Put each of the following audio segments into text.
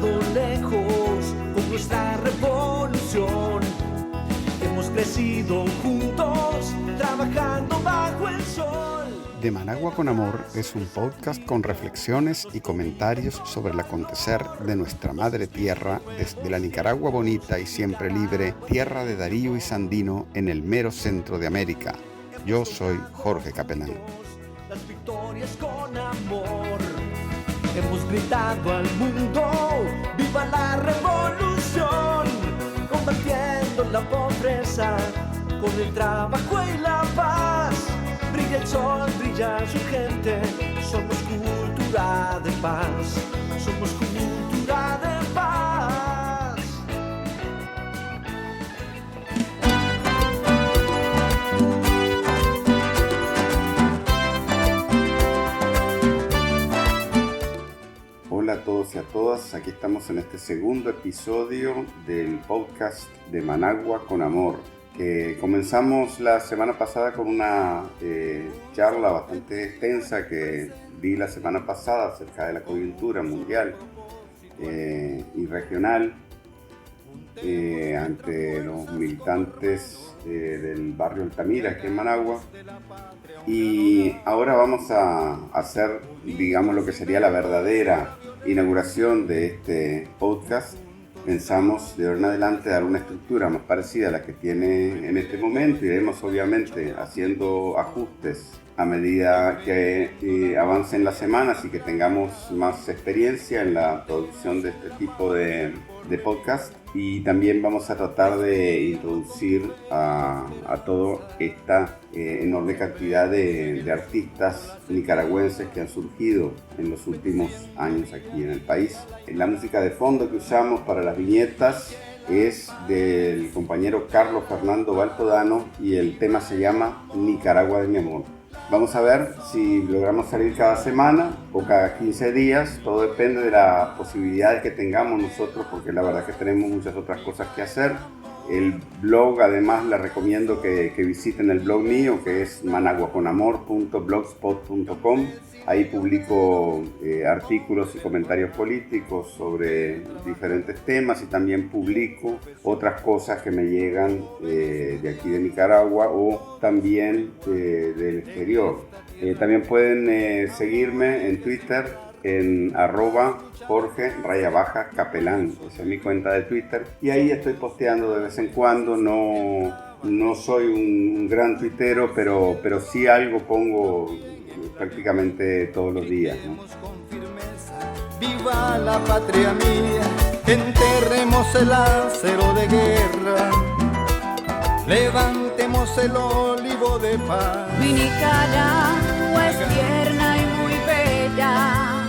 llegado lejos con nuestra revolución. Hemos crecido juntos, trabajando bajo el sol. De Managua con Amor es un podcast con reflexiones y comentarios sobre el acontecer de nuestra madre tierra desde la Nicaragua bonita y siempre libre, tierra de Darío y Sandino en el mero centro de América. Yo soy Jorge Capelán. Las victorias con amor. Hemos gritado al mundo, ¡viva la revolución! Combatiendo la pobreza con el trabajo y la paz. Brilla el sol, brilla su gente, somos cultura de paz, somos cultura de paz. Hola a todos y a todas, aquí estamos en este segundo episodio del podcast de Managua con Amor. Comenzamos la semana pasada con una charla bastante extensa que di la semana pasada acerca de la coyuntura mundial y regional ante los militantes del barrio Altamira, aquí en Managua. Y ahora vamos a hacer, digamos, lo que sería la verdadera inauguración de este podcast. Pensamos de ahora en adelante dar una estructura más parecida a la que tiene en este momento. Iremos obviamente haciendo ajustes a medida que avancen las semanas y que tengamos más experiencia en la producción de este tipo de podcast. Y también vamos a tratar de introducir a toda esta enorme cantidad de artistas nicaragüenses que han surgido en los últimos años aquí en el país. La música de fondo que usamos para las viñetas es del compañero Carlos Fernando Baltodano y el tema se llama Nicaragua de mi amor. Vamos a ver si logramos salir cada semana o cada 15 días, todo depende de las posibilidades que tengamos nosotros, porque la verdad que tenemos muchas otras cosas que hacer. El blog, además, les recomiendo que visiten el blog mío, que es managuaconamor.blogspot.com. Ahí publico artículos y comentarios políticos sobre diferentes temas y también publico otras cosas que me llegan de aquí de Nicaragua o también del exterior. También pueden seguirme en Twitter en @Jorge_Capelán, esa es mi cuenta de Twitter, y ahí estoy posteando de vez en cuando. No soy un gran tuitero, pero sí algo pongo prácticamente todos los días, ¿no? Viva la patria mía, enterremos el acero de guerra, levantemos el olivo de paz. Mi Nicaragua es tierna y muy bella,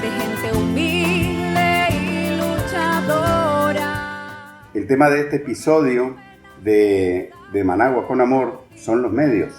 de gente humilde y luchadora. El tema de este episodio de Managua con Amor son los medios.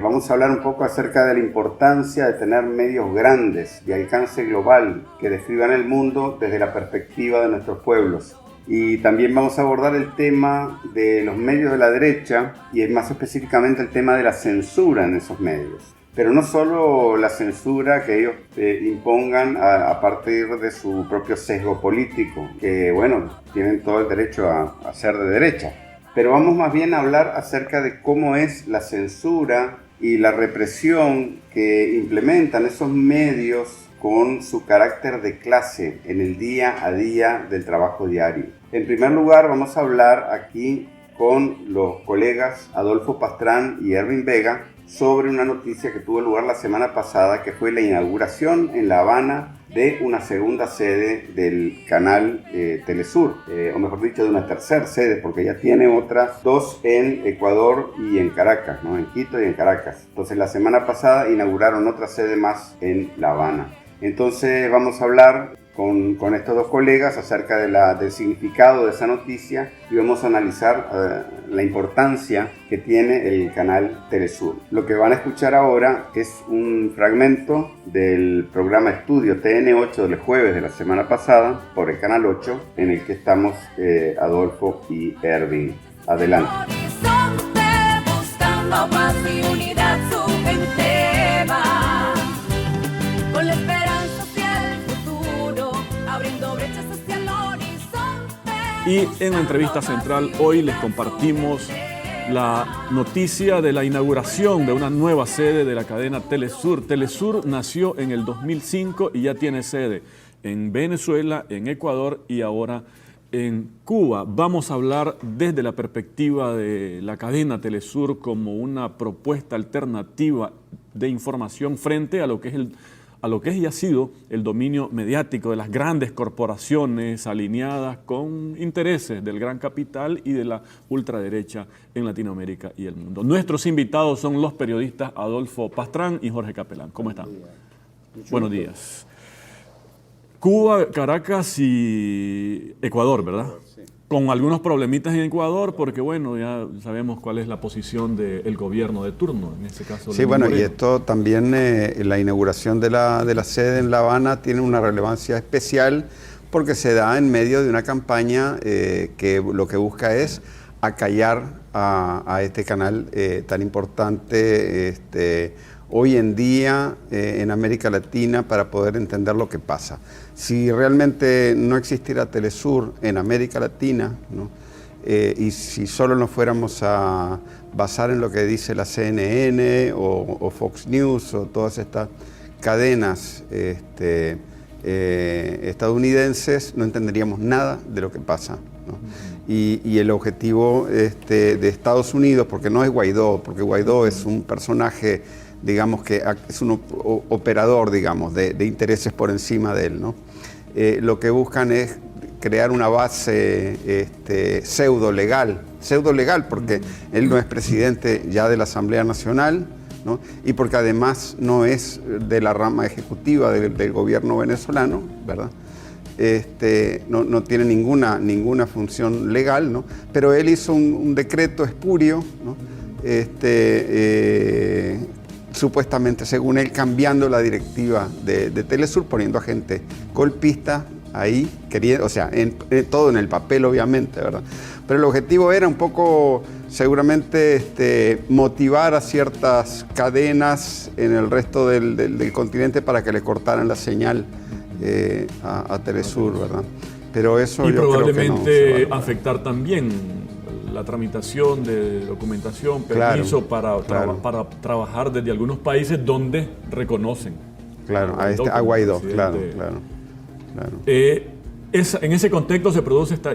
Vamos a hablar un poco acerca de la importancia de tener medios grandes, de alcance global, que describan el mundo desde la perspectiva de nuestros pueblos. Y también vamos a abordar el tema de los medios de la derecha y más específicamente el tema de la censura en esos medios. Pero no solo la censura que ellos impongan a partir de su propio sesgo político, que bueno, tienen todo el derecho a ser de derecha. Pero vamos más bien a hablar acerca de cómo es la censura y la represión que implementan esos medios con su carácter de clase en el día a día del trabajo diario. En primer lugar, vamos a hablar aquí con los colegas Adolfo Pastrán y Erwin Vega sobre una noticia que tuvo lugar la semana pasada, que fue la inauguración en La Habana de una segunda sede del canal Telesur, o mejor dicho, de una tercera sede, porque ya tiene otras dos en Ecuador y en Caracas, ¿no? En Quito y en Caracas. Entonces la semana pasada inauguraron otra sede más en La Habana. Entonces vamos a hablar con estos dos colegas acerca del significado de esa noticia y vamos a analizar la importancia que tiene el canal Telesur. Lo que van a escuchar ahora es un fragmento del programa Estudio TN8 del jueves de la semana pasada por el canal 8, en el que estamos Adolfo y Erwin. Adelante. Horizonte, buscando paz y unidad, su gente va con la esperanza hacia el futuro, abriendo Y en la entrevista central hoy les compartimos la noticia de la inauguración de una nueva sede de la cadena Telesur. Telesur nació en el 2005 y ya tiene sede en Venezuela, en Ecuador y ahora en Cuba. Vamos a hablar desde la perspectiva de la cadena Telesur como una propuesta alternativa de información frente a lo que es y ha sido el dominio mediático de las grandes corporaciones alineadas con intereses del gran capital y de la ultraderecha en Latinoamérica y el mundo. Nuestros invitados son los periodistas Adolfo Pastrán y Jorge Capelán. ¿Cómo están? Buenos días. Cuba, Caracas y Ecuador, ¿verdad? Sí. Con algunos problemitas en Ecuador, porque bueno, ya sabemos cuál es la posición del gobierno de turno, en este caso. Sí, bueno, y esto también, la inauguración de la sede en La Habana tiene una relevancia especial porque se da en medio de una campaña que lo que busca es acallar a este canal tan importante hoy en día en América Latina para poder entender lo que pasa. Si realmente no existiera Telesur en América Latina, ¿no? Y si solo nos fuéramos a basar en lo que dice la CNN o Fox News o todas estas cadenas estadounidenses, no entenderíamos nada de lo que pasa, ¿no? Y el objetivo de Estados Unidos, porque no es Guaidó, porque Guaidó es un personaje, digamos que es un operador, digamos, de intereses por encima de él, ¿no? Lo que buscan es crear una base pseudo legal porque él no es presidente ya de la Asamblea Nacional, ¿no? Y porque además no es de la rama ejecutiva del gobierno venezolano, ¿verdad? No tiene ninguna función legal, ¿no? Pero él hizo un decreto espurio, ¿no? Supuestamente, según él, cambiando la directiva de Telesur, poniendo a gente golpista ahí, todo en el papel, obviamente, ¿verdad? Pero el objetivo era un poco, seguramente, motivar a ciertas cadenas en el resto del continente para que le cortaran la señal a Telesur, ¿verdad? Pero eso y yo probablemente creo que no afectar también la tramitación de documentación, permiso para trabajar desde algunos países donde reconocen. Claro, a Guaidó, claro. En ese contexto se produce la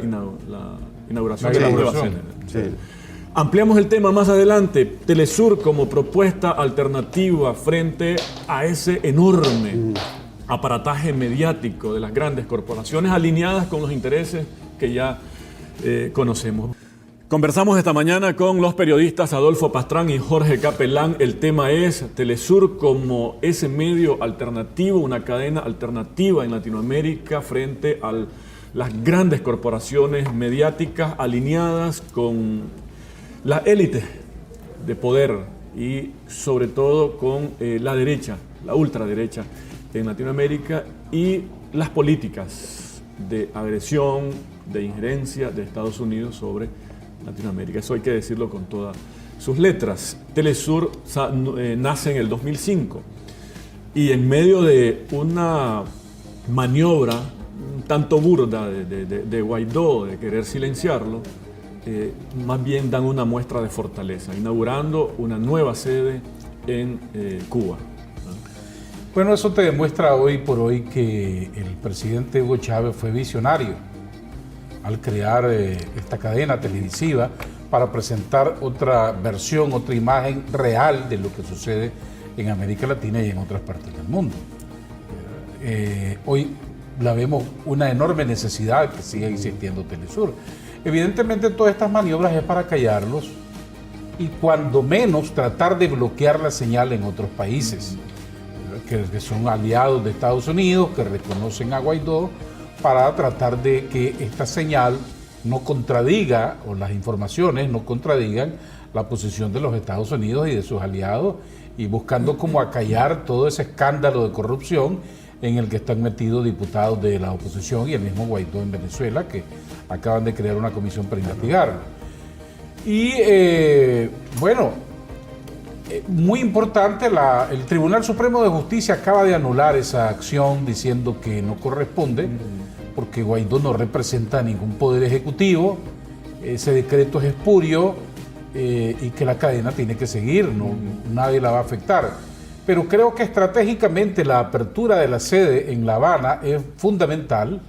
inauguración de la nueva sede. Sí. Ampliamos el tema más adelante. Telesur como propuesta alternativa frente a ese enorme aparataje mediático de las grandes corporaciones alineadas con los intereses que ya conocemos. Conversamos esta mañana con los periodistas Adolfo Pastrán y Jorge Capelán. El tema es Telesur como ese medio alternativo, una cadena alternativa en Latinoamérica frente a las grandes corporaciones mediáticas alineadas con la élite de poder y sobre todo con la derecha, la ultraderecha en Latinoamérica y las políticas de agresión, de injerencia de Estados Unidos sobre Latinoamérica. Eso hay que decirlo con todas sus letras. Telesur nace en el 2005 y en medio de una maniobra un tanto burda de Guaidó, de querer silenciarlo, más bien dan una muestra de fortaleza, inaugurando una nueva sede en Cuba. Bueno, eso te demuestra hoy por hoy que el presidente Hugo Chávez fue visionario al crear esta cadena televisiva para presentar otra versión, otra imagen real de lo que sucede en América Latina y en otras partes del mundo. Hoy la vemos una enorme necesidad que siga existiendo Telesur. Evidentemente todas estas maniobras es para callarlos y cuando menos tratar de bloquear la señal en otros países que son aliados de Estados Unidos, que reconocen a Guaidó, para tratar de que esta señal no contradiga, o las informaciones no contradigan la posición de los Estados Unidos y de sus aliados, y buscando como acallar todo ese escándalo de corrupción en el que están metidos diputados de la oposición y el mismo Guaidó en Venezuela, que acaban de crear una comisión para investigarlo. Y muy importante, el Tribunal Supremo de Justicia acaba de anular esa acción diciendo que no corresponde, porque Guaidó no representa ningún poder ejecutivo, ese decreto es espurio y que la cadena tiene que seguir, nadie la va a afectar. Pero creo que estratégicamente la apertura de la sede en La Habana es fundamental,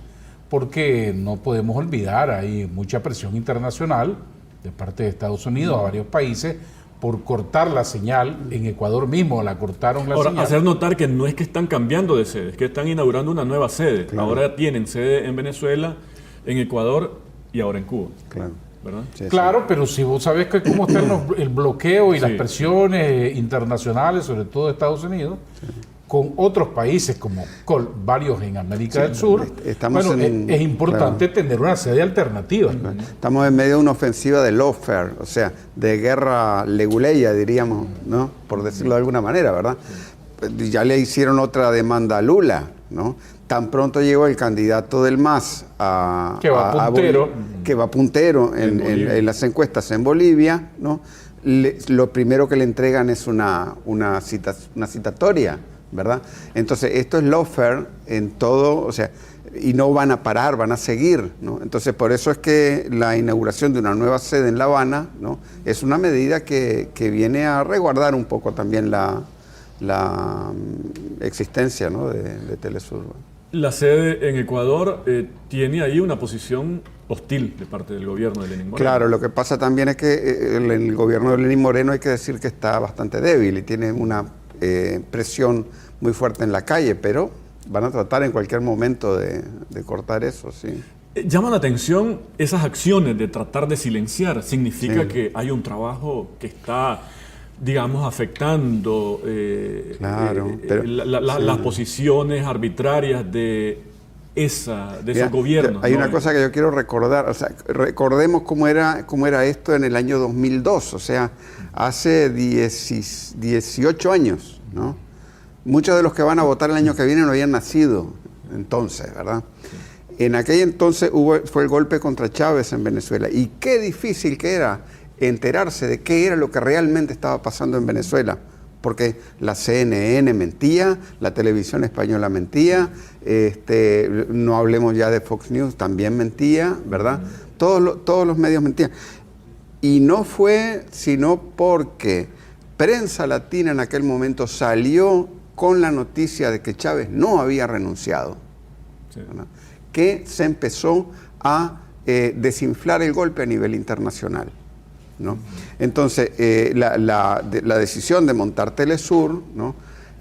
porque no podemos olvidar, hay mucha presión internacional de parte de Estados Unidos a varios países por cortar la señal. En Ecuador mismo la cortaron la Ahora, señal. hacer notar que no es que están cambiando de sede, es que están inaugurando una nueva sede. Claro. Ahora tienen sede en Venezuela, en Ecuador y ahora en Cuba. Claro. ¿Verdad? Sí, Claro, pero si vos sabés que cómo están el bloqueo y las Sí. presiones internacionales, sobre todo de Estados Unidos, con otros países como varios en América del Sur, estamos bueno, en- es importante tener una sede alternativa. Estamos en medio de una ofensiva de lawfare, o sea, de guerra leguleya, diríamos, ¿no? Por decirlo de alguna manera, ¿verdad? Ya le hicieron otra demanda a Lula, ¿no? Tan pronto llegó el candidato del MAS Que va puntero. que va puntero en las encuestas en Bolivia, ¿no? Lo primero que le entregan es una citatoria, ¿verdad? Entonces, esto es lawfare en todo, o sea, y no van a parar, van a seguir, ¿no? Entonces, por eso es que la inauguración de una nueva sede en La Habana, ¿no? Es una medida que viene a resguardar un poco también la existencia, ¿no? de Telesur. La sede en Ecuador tiene ahí una posición hostil de parte del gobierno de Lenín Moreno. Claro, lo que pasa también es que el gobierno de Lenín Moreno, hay que decir que está bastante débil y tiene una presión muy fuerte en la calle, pero van a tratar en cualquier momento de cortar eso, sí. Llama la atención esas acciones de tratar de silenciar. Significa Sí. que hay un trabajo que está, digamos, afectando Claro, pero- sí. las posiciones arbitrarias de esos Mira, gobiernos. Hay ¿no? una cosa que yo quiero recordar, o sea, recordemos cómo era esto en el año 2002, o sea, hace 18 años, ¿no? Muchos de los que van a votar el año que viene no habían nacido entonces, ¿verdad? En aquel entonces fue el golpe contra Chávez en Venezuela, y qué difícil que era enterarse de qué era lo que realmente estaba pasando en Venezuela, porque la CNN mentía, la televisión española mentía, no hablemos ya de Fox News, también mentía, ¿verdad? Todos los medios mentían. Y no fue sino porque Prensa Latina en aquel momento salió con la noticia de que Chávez no había renunciado, Sí. ¿verdad? Que se empezó a desinflar el golpe a nivel internacional, ¿no? Entonces, la decisión de montar Telesur, ¿no?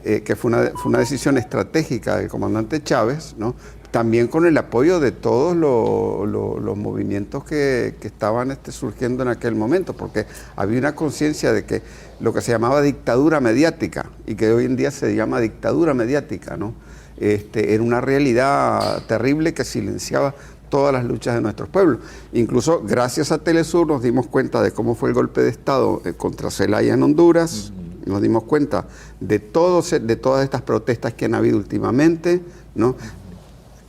Que fue una decisión estratégica del comandante Chávez, ¿no? También con el apoyo de todos los movimientos que estaban surgiendo en aquel momento, porque había una conciencia de que lo que se llamaba dictadura mediática, y que hoy en día se llama dictadura mediática, ¿no? Era una realidad terrible que silenciaba todas las luchas de nuestros pueblos. Incluso gracias a Telesur nos dimos cuenta de cómo fue el golpe de Estado contra Zelaya en Honduras, nos dimos cuenta de todas estas protestas que han habido últimamente, ¿no?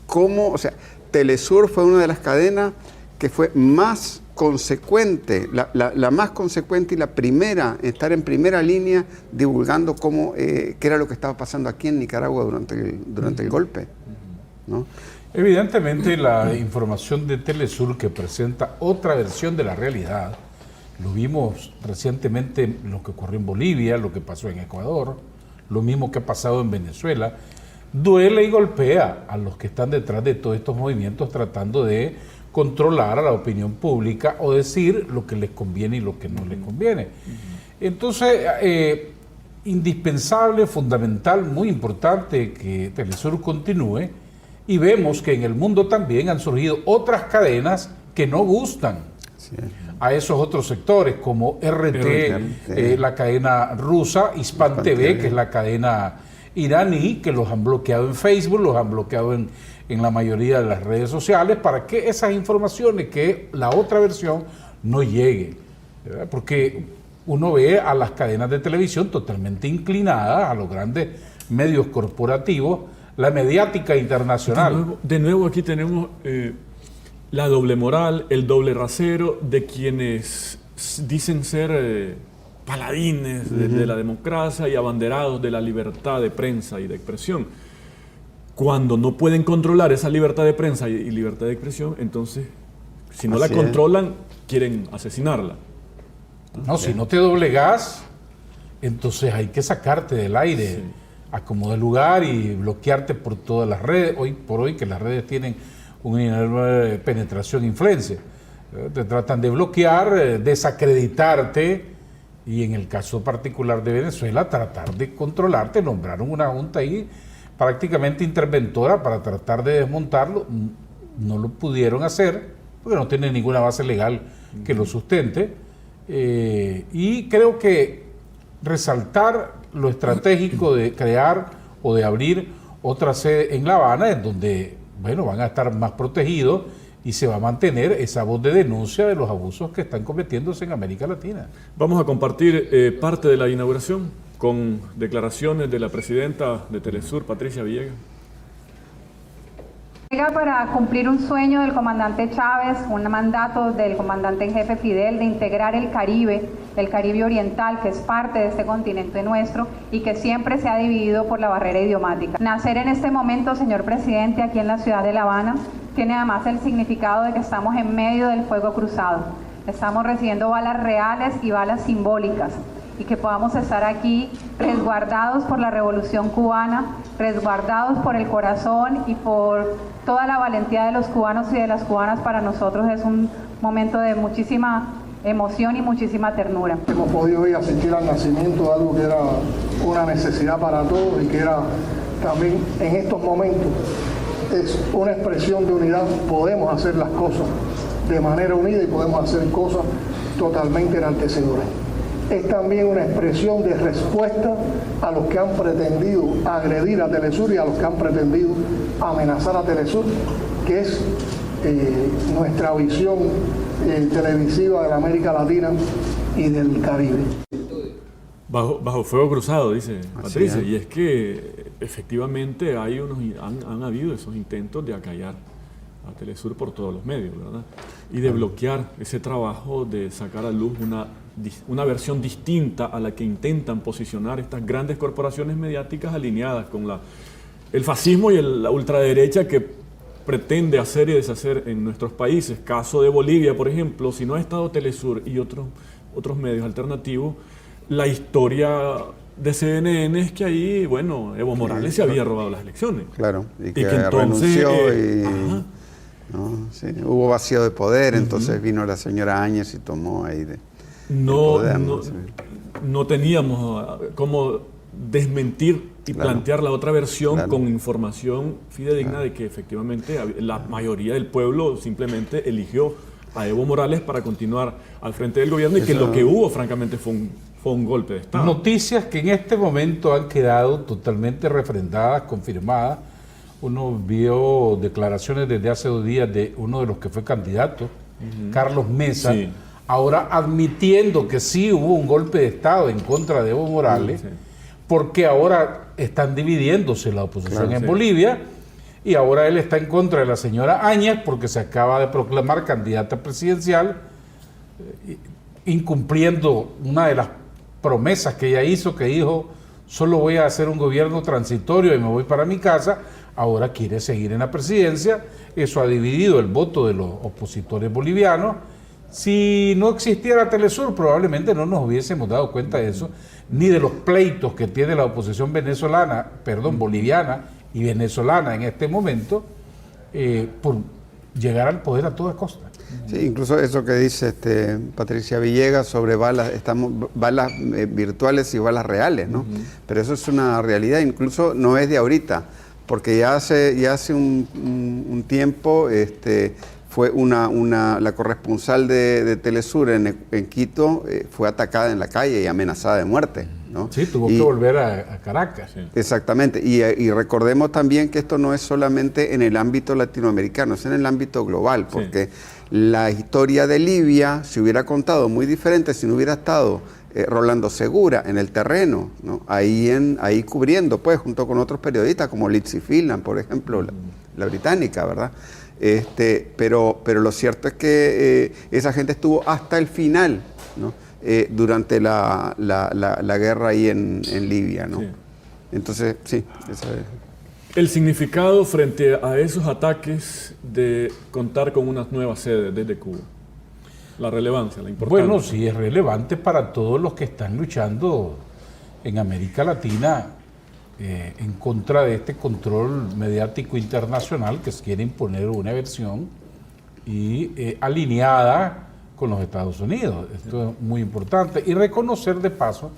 Cómo, o sea, Telesur fue una de las cadenas que fue más consecuente, la más consecuente y la primera, estar en primera línea divulgando qué era lo que estaba pasando aquí en Nicaragua durante el golpe, ¿no? Evidentemente la información de Telesur, que presenta otra versión de la realidad, lo vimos recientemente lo que ocurrió en Bolivia, lo que pasó en Ecuador, lo mismo que ha pasado en Venezuela, duele y golpea a los que están detrás de todos estos movimientos tratando de controlar a la opinión pública o decir lo que les conviene y lo que no les conviene. Entonces, indispensable, fundamental, muy importante que Telesur continúe, y vemos que en el mundo también han surgido otras cadenas que no gustan a esos otros sectores, como RT, la cadena rusa, Hispan TV, que es la cadena iraní, que los han bloqueado en Facebook, los han bloqueado en la mayoría de las redes sociales, para que esas informaciones, que la otra versión, no llegue, ¿verdad? Porque uno ve a las cadenas de televisión totalmente inclinadas a los grandes medios corporativos, la mediática internacional. De nuevo aquí tenemos la doble moral, el doble rasero de quienes dicen ser paladines de la democracia y abanderados de la libertad de prensa y de expresión. cuando no pueden controlar esa libertad de prensa y libertad de expresión, entonces, si no la Así controlan, quieren asesinarla. No, si no te doblegas, entonces hay que sacarte del aire, a como de lugar y bloquearte por todas las redes. Hoy por hoy que las redes tienen una enorme penetración e influencia. Te tratan de bloquear, desacreditarte y en el caso particular de Venezuela tratar de controlarte. Nombraron una junta ahí prácticamente interventora para tratar de desmontarlo. No lo pudieron hacer porque no tienen ninguna base legal que lo sustente. Y creo que resaltar lo estratégico de crear o de abrir otra sede en La Habana, en donde, bueno, van a estar más protegidos y se va a mantener esa voz de denuncia de los abusos que están cometiéndose en América Latina. Vamos a compartir parte de la inauguración con declaraciones de la presidenta de Telesur, Patricia Villegas. Llega para cumplir un sueño del comandante Chávez, un mandato del comandante en jefe Fidel de integrar el Caribe oriental, que es parte de este continente nuestro y que siempre se ha dividido por la barrera idiomática. Nacer en este momento, señor presidente, aquí en la ciudad de La Habana, tiene además el significado de que estamos en medio del fuego cruzado. Estamos recibiendo balas reales y balas simbólicas, y que podamos estar aquí resguardados por la Revolución Cubana, resguardados por el corazón y por toda la valentía de los cubanos y de las cubanas, para nosotros es un momento de muchísima emoción y muchísima ternura. Hemos podido hoy asistir al nacimiento de algo que era una necesidad para todos y que era también en estos momentos es una expresión de unidad. Podemos hacer las cosas de manera unida y podemos hacer cosas totalmente enaltecedoras. Es también una expresión de respuesta a los que han pretendido agredir a Telesur y a los que han pretendido amenazar a Telesur, que es nuestra visión televisiva de la América Latina y del Caribe. Bajo fuego cruzado, dice Patricia, y es que efectivamente han habido esos intentos de acallar a Telesur por todos los medios, ¿verdad? Y de bloquear ese trabajo de sacar a luz una versión distinta a la que intentan posicionar estas grandes corporaciones mediáticas alineadas con el fascismo y la ultraderecha que pretende hacer y deshacer en nuestros países. Caso de Bolivia, por ejemplo, si no ha estado Telesur y otros medios alternativos, la historia de CNN es que ahí, bueno, Evo Morales se había robado las elecciones. Claro, y que entonces, renunció ¿no? Sí, hubo vacío de poder, entonces vino la señora Áñez y tomó ahí de poder. No teníamos cómo desmentir y plantear la otra versión con información fidedigna de que efectivamente la mayoría del pueblo simplemente eligió a Evo Morales para continuar al frente del gobierno y que lo que hubo francamente fue un golpe de Estado. Noticias que en este momento han quedado totalmente refrendadas, confirmadas. Uno vio declaraciones desde hace 2 días de uno de los que fue candidato, Carlos Mesa, ahora admitiendo que sí hubo un golpe de Estado en contra de Evo Morales, porque ahora están dividiéndose la oposición en Bolivia, y ahora él está en contra de la señora Áñez porque se acaba de proclamar candidata presidencial, incumpliendo una de las promesas que ella hizo, que dijo: solo voy a hacer un gobierno transitorio y me voy para mi casa. Ahora quiere seguir en la presidencia. Eso ha dividido el voto de los opositores bolivianos. Si no existiera Telesur, probablemente no nos hubiésemos dado cuenta de eso, ni de los pleitos que tiene la oposición boliviana y venezolana en este momento, por llegar al poder a toda costa. Sí, incluso eso que dice Patricia Villegas sobre balas virtuales y balas reales, ¿no? Pero eso es una realidad, incluso no es de ahorita, porque ya hace un tiempo fue la corresponsal de Telesur en Quito fue atacada en la calle y amenazada de muerte, ¿no? Sí, tuvo que volver a Caracas. Sí. Exactamente, y recordemos también que esto no es solamente en el ámbito latinoamericano, es en el ámbito global, porque la historia de Libia se hubiera contado muy diferente si no hubiera estado Rolando Segura en el terreno, ¿no? Ahí cubriendo, pues, junto con otros periodistas como Lizzie Phelan, por ejemplo, la británica, ¿verdad? Pero lo cierto es que esa gente estuvo hasta el final, ¿no? Durante la guerra ahí en Libia, ¿no? Sí. Entonces, sí, eso es. El significado frente a esos ataques de contar con una nueva sede desde Cuba. La relevancia, la importancia. Bueno, sí, es relevante para todos los que están luchando en América Latina en contra de este control mediático internacional que quiere imponer una versión y alineada con los Estados Unidos. Esto es muy importante. Y reconocer de paso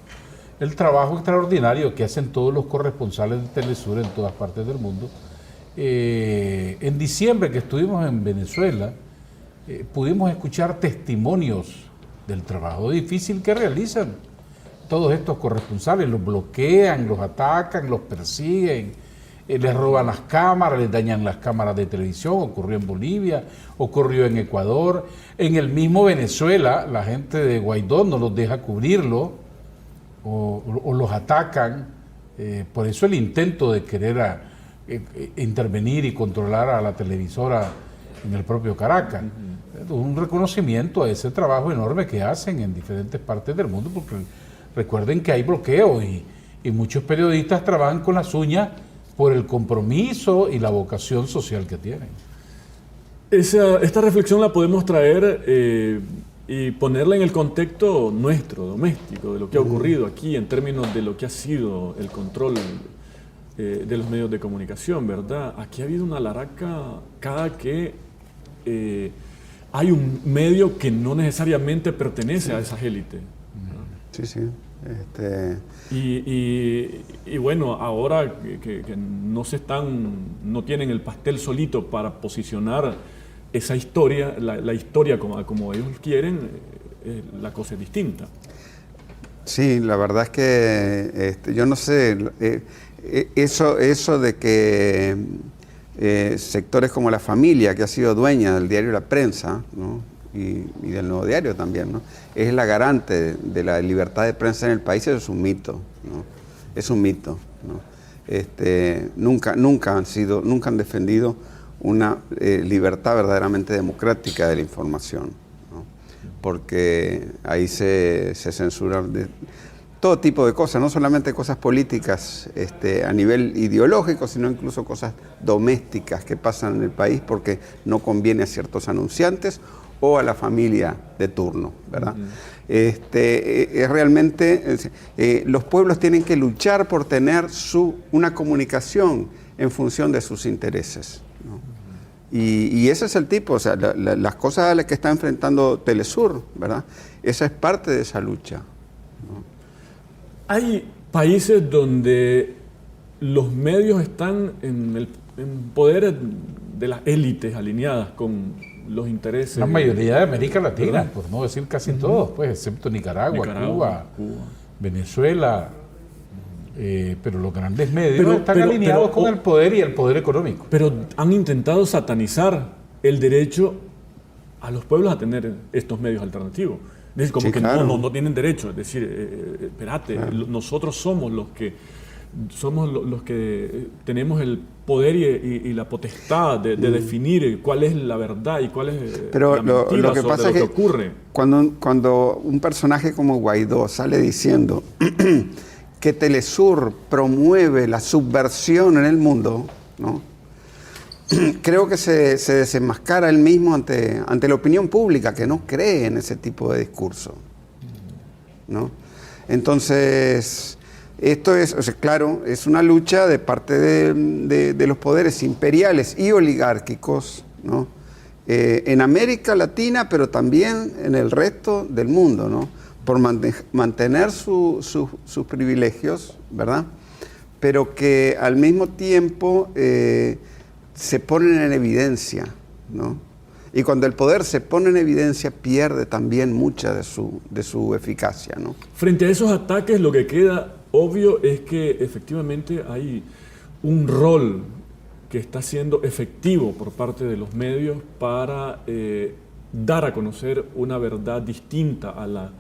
el trabajo extraordinario que hacen todos los corresponsales de Telesur en todas partes del mundo. En diciembre que estuvimos en Venezuela, pudimos escuchar testimonios del trabajo difícil que realizan todos estos corresponsales. Los bloquean, los atacan, los persiguen, les roban las cámaras, les dañan las cámaras de televisión. Ocurrió en Bolivia, ocurrió en Ecuador, en el mismo Venezuela. La gente de Guaidó no los deja cubrirlo o los atacan. Por eso el intento de querer intervenir y controlar a la televisora en el propio Caracas. Un reconocimiento a ese trabajo enorme que hacen en diferentes partes del mundo, porque recuerden que hay bloqueos y muchos periodistas trabajan con las uñas por el compromiso y la vocación social que tienen. Esta reflexión la podemos traer y ponerla en el contexto nuestro, doméstico, de lo que ha ocurrido aquí en términos de lo que ha sido el control de los medios de comunicación, ¿verdad? Aquí ha habido una laraca cada que hay un medio que no necesariamente pertenece a esas élites. Sí, sí. Y bueno, ahora que no tienen el pastel solito para posicionar esa historia, la historia como ellos quieren, la cosa es distinta. Sí, la verdad es que yo no sé, eso de que sectores como La Familia, que ha sido dueña del diario La Prensa, ¿no? y del Nuevo Diario también, ¿no? Es la garante de la libertad de prensa en el país. Eso es un mito, ¿no? Es un mito, ¿no? Nunca han defendido una libertad verdaderamente democrática de la información, ¿no? Porque ahí se censura todo tipo de cosas, no solamente cosas políticas a nivel ideológico, sino incluso cosas domésticas que pasan en el país porque no conviene a ciertos anunciantes o a la familia de turno, ¿verdad? Realmente los pueblos tienen que luchar por tener una comunicación en función de sus intereses, ¿no? Y ese es el tipo, o sea, las cosas a las que está enfrentando Telesur, ¿verdad? Esa es parte de esa lucha, ¿no? Hay países donde los medios están en poder de las élites alineadas con los intereses. La mayoría de América Latina, ¿verdad? Por no decir casi todos, pues, excepto Nicaragua, Cuba, Venezuela, pero los grandes medios están alineados con el poder y el poder económico. Pero han intentado satanizar el derecho a los pueblos a tener estos medios alternativos. Es decir, como que claro, no tienen derecho. Es decir, espérate, claro, nosotros somos los que tenemos el poder y la potestad de definir cuál es la verdad y cuál es la mentira lo que pasa sobre es lo que ocurre. Cuando un personaje como Guaidó sale diciendo que Telesur promueve la subversión en el mundo, ¿no? Creo que se desenmascara él mismo ante la opinión pública, que no cree en ese tipo de discurso, ¿no? Entonces, esto es, o sea, claro, es una lucha de parte de los poderes imperiales y oligárquicos, ¿no? En América Latina, pero también en el resto del mundo, ¿no? Por mantener sus privilegios, ¿verdad? Pero que al mismo tiempo se ponen en evidencia, ¿no? Y cuando el poder se pone en evidencia, pierde también mucha de su eficacia, ¿no? Frente a esos ataques, lo que queda obvio es que efectivamente hay un rol que está siendo efectivo por parte de los medios para dar a conocer una verdad distinta a la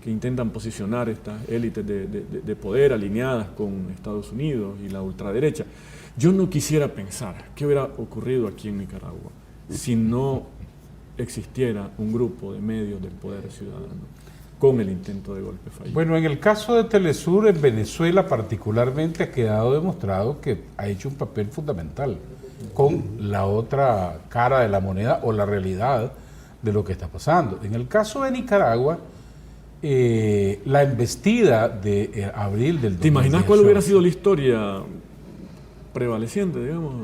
que intentan posicionar estas élites de poder alineadas con Estados Unidos y la ultraderecha. Yo no quisiera pensar qué hubiera ocurrido aquí en Nicaragua si no existiera un grupo de medios del poder ciudadano. con el intento de golpe fallido. Bueno, en el caso de Telesur, en Venezuela particularmente, ha quedado demostrado que ha hecho un papel fundamental con la otra cara de la moneda o la realidad de lo que está pasando. En el caso de Nicaragua, la embestida de abril del 2018... ¿Te imaginas cuál hubiera sido la historia prevaleciente, digamos?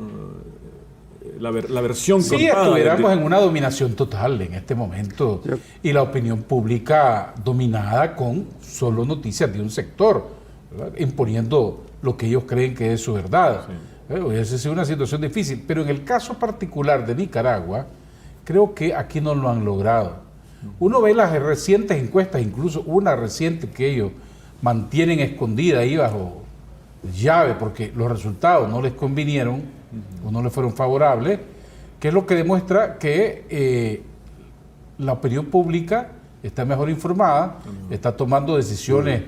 La versión sí, contada. Estuviéramos en una dominación total en este momento y la opinión pública dominada con solo noticias de un sector, ¿verdad? Imponiendo lo que ellos creen que es su verdad. Sí. Hubiese sido una situación difícil, pero en el caso particular de Nicaragua, creo que aquí no lo han logrado. Uno ve las recientes encuestas, incluso una reciente que ellos mantienen escondida ahí bajo llave porque los resultados no les convinieron o no les fueron favorables, que es lo que demuestra que la opinión pública está mejor informada, está tomando decisiones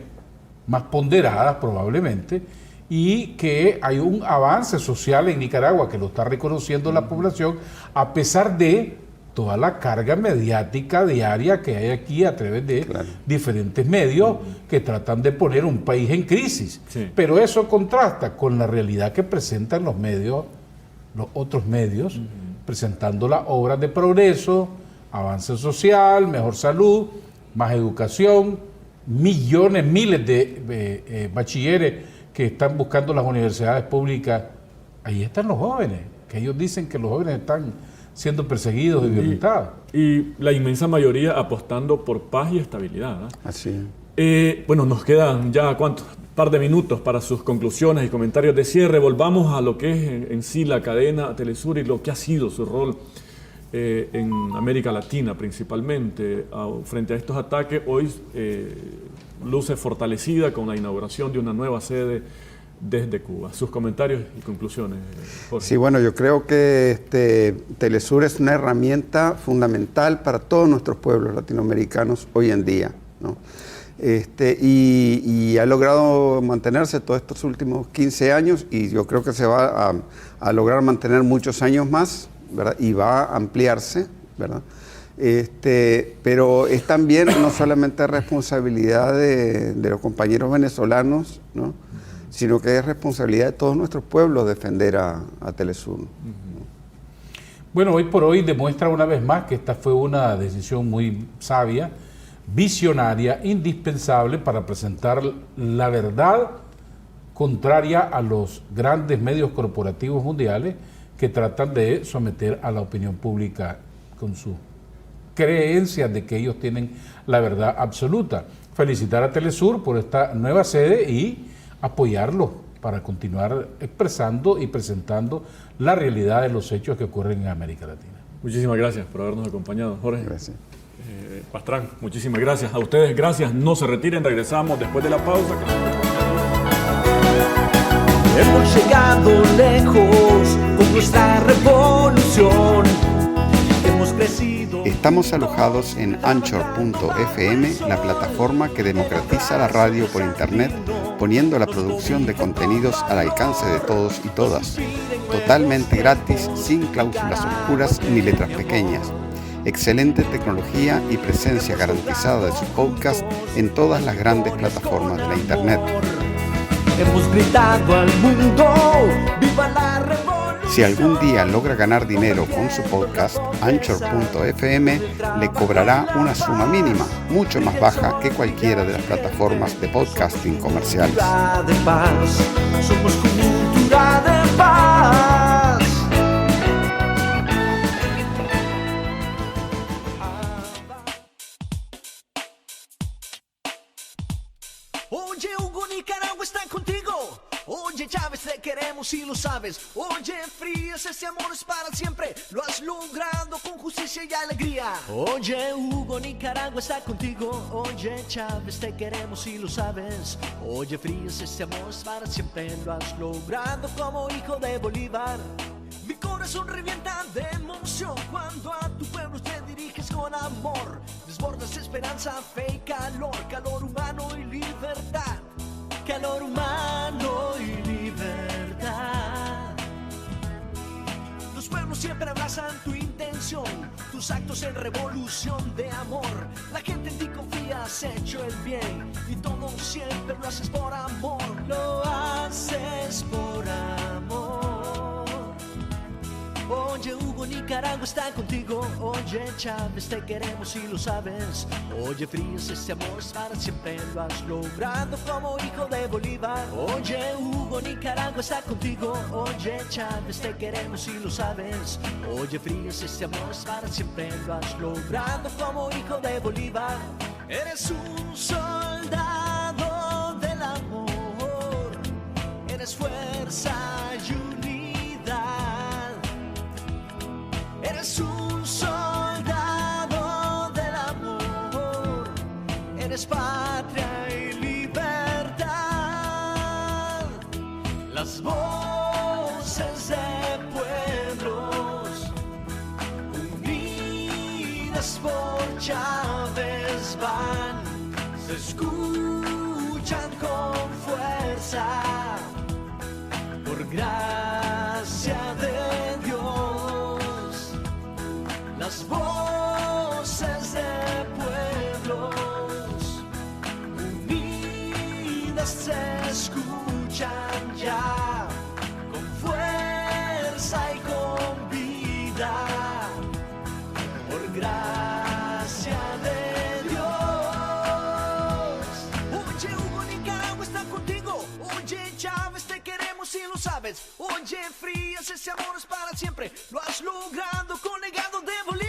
más ponderadas probablemente, y que hay un avance social en Nicaragua que lo está reconociendo la población a pesar de toda la carga mediática diaria que hay aquí a través de diferentes medios que tratan de poner un país en crisis. Sí. Pero eso contrasta con la realidad que presentan los medios, los otros medios, presentando las obras de progreso, avance social, mejor salud, más educación, millones, miles de bachilleres que están buscando las universidades públicas. Ahí están los jóvenes, que ellos dicen que los jóvenes están siendo perseguidos y violentados. Y la inmensa mayoría apostando por paz y estabilidad, ¿no? Así. Bueno, nos quedan ya, ¿cuántos? Par de minutos para sus conclusiones y comentarios de cierre. Volvamos a lo que es en sí la cadena Telesur y lo que ha sido su rol en América Latina principalmente. Frente a estos ataques, hoy luce fortalecida con la inauguración de una nueva sede desde Cuba. Sus comentarios y conclusiones, Jorge. Sí, bueno, yo creo que Telesur es una herramienta fundamental para todos nuestros pueblos latinoamericanos hoy en día, ¿no? Y ha logrado mantenerse todos estos últimos 15 años y yo creo que se va a lograr mantener muchos años más, ¿verdad? Y va a ampliarse, ¿verdad? Pero es también no solamente responsabilidad de los compañeros venezolanos, ¿no? Sino que es responsabilidad de todos nuestros pueblos defender a Telesur. Bueno, hoy por hoy demuestra una vez más que esta fue una decisión muy sabia, visionaria, indispensable para presentar la verdad contraria a los grandes medios corporativos mundiales que tratan de someter a la opinión pública con sus creencias de que ellos tienen la verdad absoluta. Felicitar a Telesur por esta nueva sede y apoyarlo para continuar expresando y presentando la realidad de los hechos que ocurren en América Latina. Muchísimas gracias por habernos acompañado, Jorge. Gracias. Pastrán, muchísimas gracias. A ustedes, gracias. No se retiren, regresamos después de la pausa. Hemos llegado lejos con nuestra revolución. Hemos crecido. Estamos alojados en Anchor.fm, la plataforma que democratiza la radio por internet, poniendo la producción de contenidos al alcance de todos y todas. Totalmente gratis, sin cláusulas oscuras ni letras pequeñas. Excelente tecnología y presencia garantizada de su podcast en todas las grandes plataformas de la internet. Hemos gritado al mundo, ¡viva la revolución! Si algún día logra ganar dinero con su podcast, Anchor.fm le cobrará una suma mínima, mucho más baja que cualquiera de las plataformas de podcasting comerciales. De paz, somos cultura de paz. Oye, Hugo, Nicaragua está contigo. Oye, Chávez, te queremos y lo sabes. Oye, Frías, ese amor es para siempre. Lo has logrado con justicia y alegría. Oye, Hugo, Nicaragua está contigo. Oye, Chávez, te queremos y lo sabes. Oye, Frías, ese amor es para siempre. Lo has logrado como hijo de Bolívar. Mi corazón revienta de emoción cuando a tu pueblo te diriges con amor. Desbordas esperanza, fe y calor, calor humano y libertad. Calor humano y libertad. Los pueblos no siempre abrazan tu intención, tus actos en revolución de amor. La gente en ti confía, has hecho el bien y todo siempre lo haces por amor. Lo haces por amor. Oye, Hugo, Nicaragua está contigo. Oye, Chávez, te queremos y lo sabes. Oye, Frías, ese amor es para siempre. Lo has logrado como hijo de Bolívar. Oye, Hugo, Nicaragua está contigo. Oye, Chávez, te queremos y lo sabes. Oye, Frías, ese amor es para siempre. Lo has logrado como hijo de Bolívar. Eres un soldado del amor. Eres fuerza y unidad. Eres un soldado del amor, eres patria y libertad. Las voces de pueblos unidas por Chávez van, se escuchan con fuerza, por gracia de Dios. Las voces de pueblos unidas se escuchan ya, con fuerza y con vida, por gracia de Dios. Oye, Hugo, Nicaragua está contigo. Oye, Chávez, te queremos y lo sabes. Oye, Frías, ese amor es para siempre. Lo has logrado con legado de Bolívar.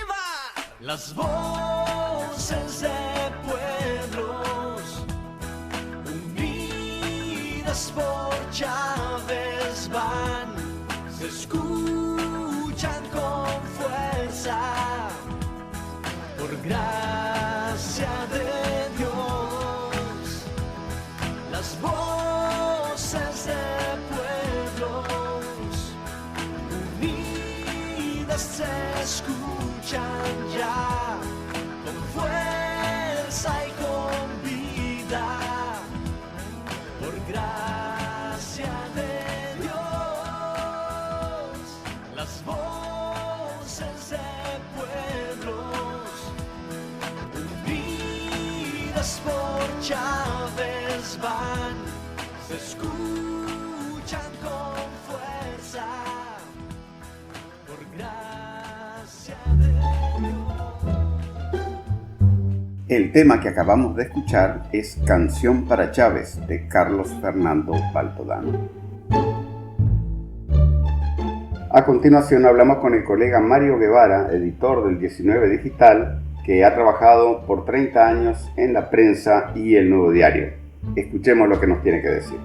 Las voces de pueblos unidas por Chávez van, se escuchan con fuerza, por gracia de Dios. Las voces de pueblos unidas se escuchan ya, con fuerza y con vida, por gracia de Dios. Las voces de pueblos unidas por Chávez van, se escuchan con fuerza, por gracia de Dios. El tema que acabamos de escuchar es Canción para Chávez, de Carlos Fernando Baltodano. A continuación hablamos con el colega Mario Guevara, editor del 19 Digital, que ha trabajado por 30 años en la prensa y el Nuevo Diario. Escuchemos lo que nos tiene que decir.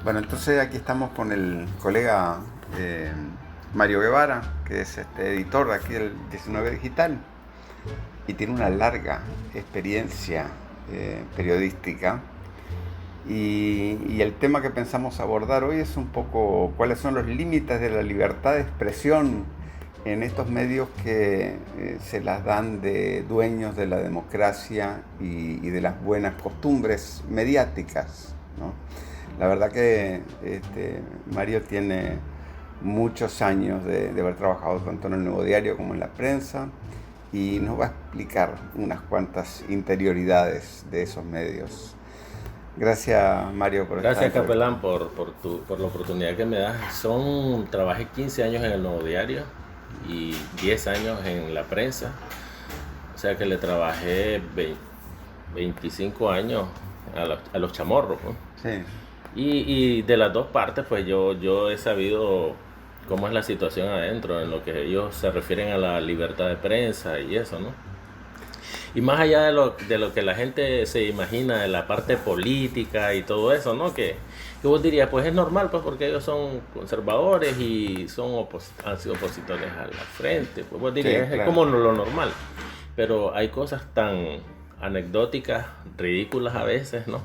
Bueno, entonces aquí estamos con el colega Mario Guevara, que es editor aquí del 19 Digital y tiene una larga experiencia periodística. Y el tema que pensamos abordar hoy es un poco cuáles son los límites de la libertad de expresión en estos medios que se las dan de dueños de la democracia y de las buenas costumbres mediáticas, ¿no? La verdad que Mario tiene muchos años de haber trabajado tanto en el Nuevo Diario como en la prensa y nos va a explicar unas cuantas interioridades de esos medios. Gracias, Mario, por estar. Gracias, Capelán, por la oportunidad que me das. Trabajé 15 años en el Nuevo Diario y 10 años en la prensa. O sea que le trabajé 25 años a los chamorros, ¿no? Sí. Y de las dos partes, pues yo he sabido cómo es la situación adentro, en lo que ellos se refieren a la libertad de prensa y eso, ¿no? Y más allá de lo que la gente se imagina de la parte política y todo eso, ¿no? Que vos dirías, pues es normal, pues porque ellos son conservadores y han sido opositores a la frente. Pues vos dirías, sí, claro, es como lo normal. Pero hay cosas tan anecdóticas, ridículas a veces, ¿no?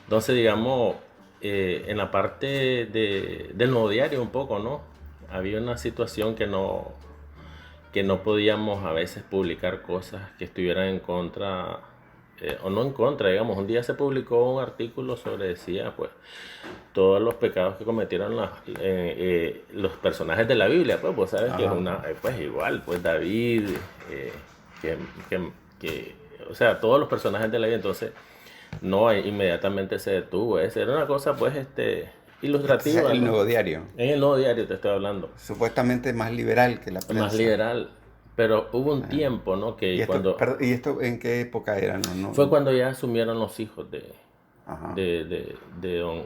Entonces, digamos, en la parte del Nuevo Diario un poco, ¿no? Había una situación que no que no podíamos a veces publicar cosas que estuvieran en contra, o no en contra, digamos. Un día se publicó un artículo sobre, decía, pues, todos los pecados que cometieron los personajes de la Biblia, pues, vos sabes que es una, pues, igual, pues, David, o sea, todos los personajes de la Biblia, entonces, no, inmediatamente se detuvo. Esa era una cosa, pues, ilustrativa. El Nuevo Diario. En el Nuevo Diario te estoy hablando. Supuestamente más liberal que la prensa. Más liberal. Pero hubo un tiempo, ¿no? Que ¿Y esto en qué época era? ¿No? Fue cuando ya asumieron los hijos de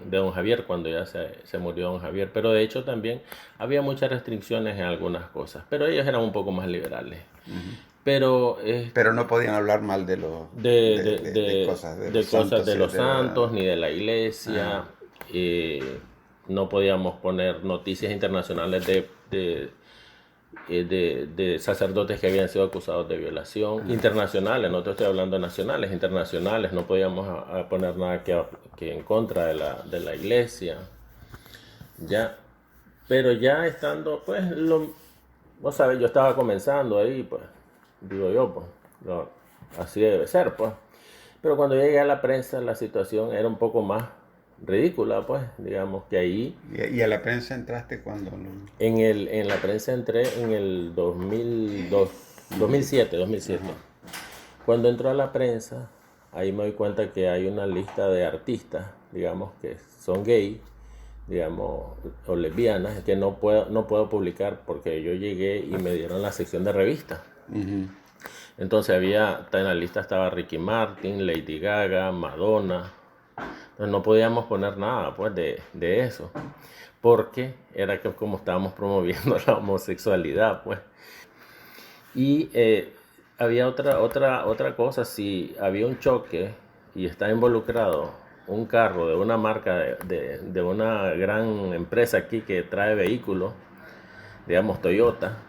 don Javier, cuando ya se murió don Javier. Pero de hecho también había muchas restricciones en algunas cosas. Pero ellos eran un poco más liberales. Pero no podían hablar mal de cosas de los santos, ni de la iglesia. No podíamos poner noticias internacionales de sacerdotes que habían sido acusados de violación. Internacionales, no te estoy hablando nacionales, internacionales. No podíamos poner nada que en contra de la iglesia. Ya. Pero ya estando, pues, vos sabés, yo estaba comenzando ahí, pues, digo yo, pues, así debe ser, pues. Pero cuando llegué a la prensa, la situación era un poco más ridícula, pues, digamos que ahí... ¿Y a la prensa entraste cuando? En la prensa entré en el 2007. Cuando entró a la prensa, ahí me doy cuenta que hay una lista de artistas, digamos, que son gay, digamos, o lesbianas, que no puedo publicar porque yo llegué y me dieron la sección de revistas. Entonces en la lista estaba Ricky Martin, Lady Gaga, Madonna. Entonces no podíamos poner nada, pues, de eso, porque era que como estábamos promoviendo la homosexualidad, pues. Y había otra cosa. Si había un choque y está involucrado un carro de una marca de una gran empresa aquí que trae vehículos, digamos Toyota,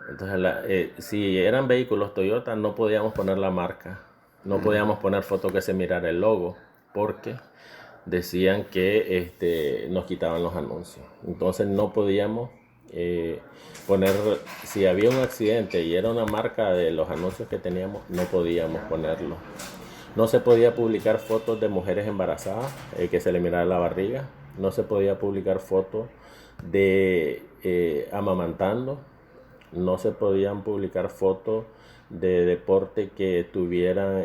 entonces si eran vehículos Toyota no podíamos poner la marca, no podíamos poner foto que se mirara el logo, porque decían que nos quitaban los anuncios. Entonces no podíamos poner, si había un accidente y era una marca de los anuncios que teníamos, no podíamos ponerlo. No se podía publicar fotos de mujeres embarazadas, que se le mirara la barriga. No se podía publicar fotos de amamantando. No se podían publicar fotos de deporte que tuvieran,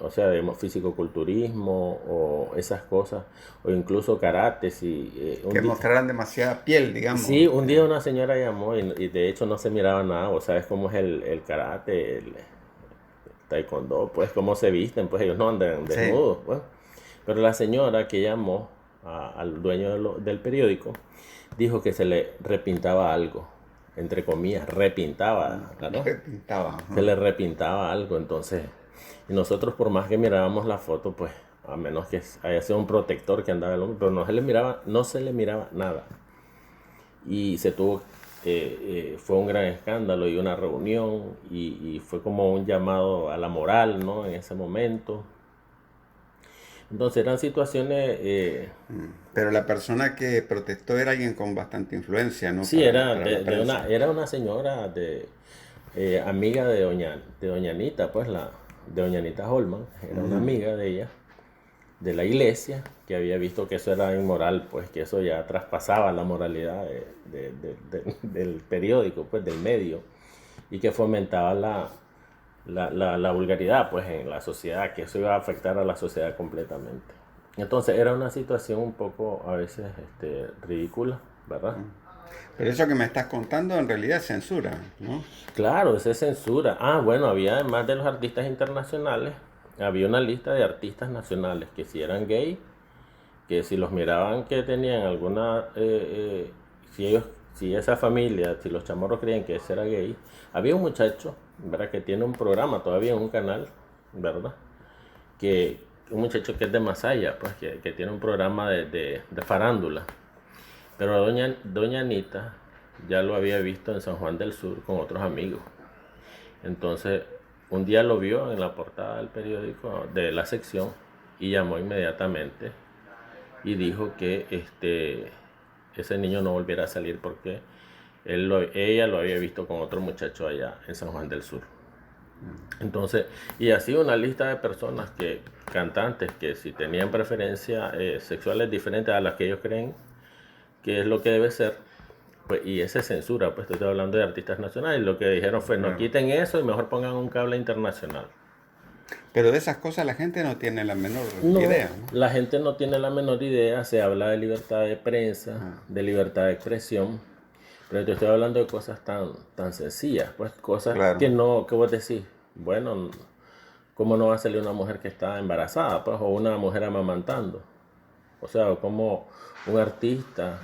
o sea, de fisicoculturismo o esas cosas, o incluso karate. Que mostraran demasiada piel, digamos. Sí, un día una señora llamó y de hecho no se miraba nada. O sabes cómo es el karate, el taekwondo, pues cómo se visten, pues ellos no andan desnudos, pues. Pero la señora que llamó al dueño del periódico dijo que se le repintaba algo. Entre comillas, repintaba, ¿no? Se le repintaba algo, entonces, y nosotros por más que mirábamos la foto, pues, a menos que haya sido un protector que andaba el hombre, pero no se le miraba nada. Y fue un gran escándalo y una reunión, y fue como un llamado a la moral, ¿no? En ese momento. Entonces eran situaciones... Pero la persona que protestó era alguien con bastante influencia, ¿no? Sí, era una señora amiga de doña Anita, pues de doña Anita Holman. Era una amiga de ella, de la iglesia, que había visto que eso era inmoral, pues que eso ya traspasaba la moralidad del periódico, pues del medio, y que fomentaba la vulgaridad, pues, en la sociedad, que eso iba a afectar a la sociedad completamente. Entonces era una situación un poco a veces ridícula, ¿verdad? Pero eso que me estás contando en realidad es censura, ¿no? Claro, eso es censura. Bueno, había además de los artistas internacionales, había una lista de artistas nacionales que si eran gay, que si los miraban que tenían alguna, si esa familia, si los chamorros creían que ese era gay, había un muchacho, ¿verdad?, que tiene un programa todavía en un canal, ¿verdad?, un muchacho que es de Masaya, pues, que tiene un programa de farándula. Pero doña Anita ya lo había visto en San Juan del Sur con otros amigos. Entonces, un día lo vio en la portada del periódico, de la sección, y llamó inmediatamente y dijo que ese niño no volviera a salir porque ella lo había visto con otro muchacho allá en San Juan del Sur. Entonces, y así una lista de personas cantantes que si tenían preferencias sexuales diferentes a las que ellos creen que es lo que debe ser, pues, y esa censura, pues estoy hablando de artistas nacionales, lo que dijeron fue no quiten eso y mejor pongan un cable internacional. Pero de esas cosas la gente no tiene la menor idea, ¿no? La gente no tiene la menor idea, se habla de libertad de prensa, de libertad de expresión, pero te estoy hablando de cosas tan sencillas, pues cosas que vos decís, bueno, ¿cómo no va a salir una mujer que está embarazada, pues, o una mujer amamantando? O sea, como un artista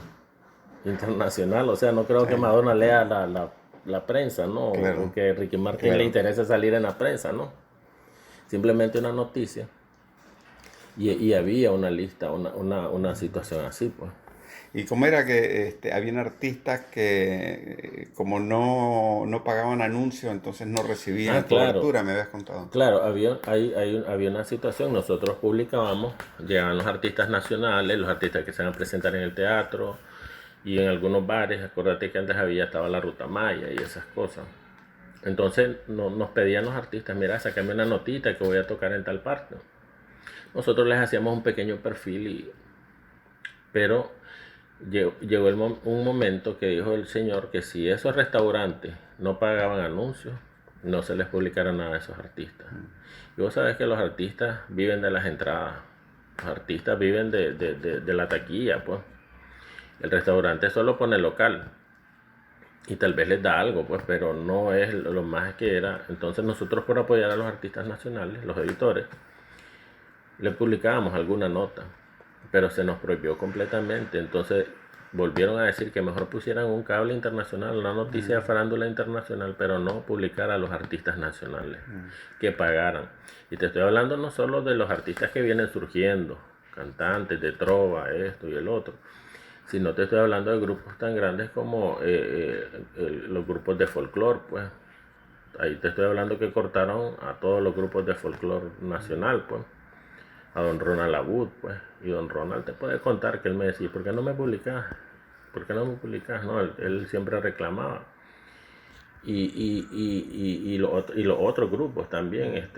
internacional, o sea, no creo que Madonna lea la prensa, ¿no? O que Ricky Martin le interese salir en la prensa, ¿no? Simplemente una noticia. Y había una lista, una situación así, pues. ¿Y cómo era que habían artistas que como no pagaban anuncios, entonces no recibían cobertura, me habías contado? Claro, había una situación, nosotros publicábamos, llegaban los artistas nacionales, los artistas que se van a presentar en el teatro y en algunos bares. Acuérdate que antes estaba la Ruta Maya y esas cosas. Entonces nos pedían los artistas, mira, sácame una notita que voy a tocar en tal parte. Nosotros les hacíamos un pequeño perfil, pero llegó un momento que dijo el señor que si esos restaurantes no pagaban anuncios, no se les publicara nada a esos artistas. Y vos sabés que los artistas viven de las entradas, los artistas viven de la taquilla, pues. El restaurante solo pone local y tal vez les da algo, pues, pero no es lo más que era. Entonces nosotros, por apoyar a los artistas nacionales, los editores, le publicábamos alguna nota, pero se nos prohibió completamente. Entonces volvieron a decir que mejor pusieran un cable internacional, una noticia de farándula internacional, pero no publicar a los artistas nacionales, que pagaran. Y te estoy hablando no solo de los artistas que vienen surgiendo, cantantes de trova, esto y el otro, sino te estoy hablando de grupos tan grandes como los grupos de folclore, pues. Ahí te estoy hablando que cortaron a todos los grupos de folclore nacional, pues. A don Ronald Abud, pues. Y don Ronald te puede contar que él me decía, ¿por qué no me publicas? ¿Por qué no me publicas? No, él siempre reclamaba. Y los otros grupos también,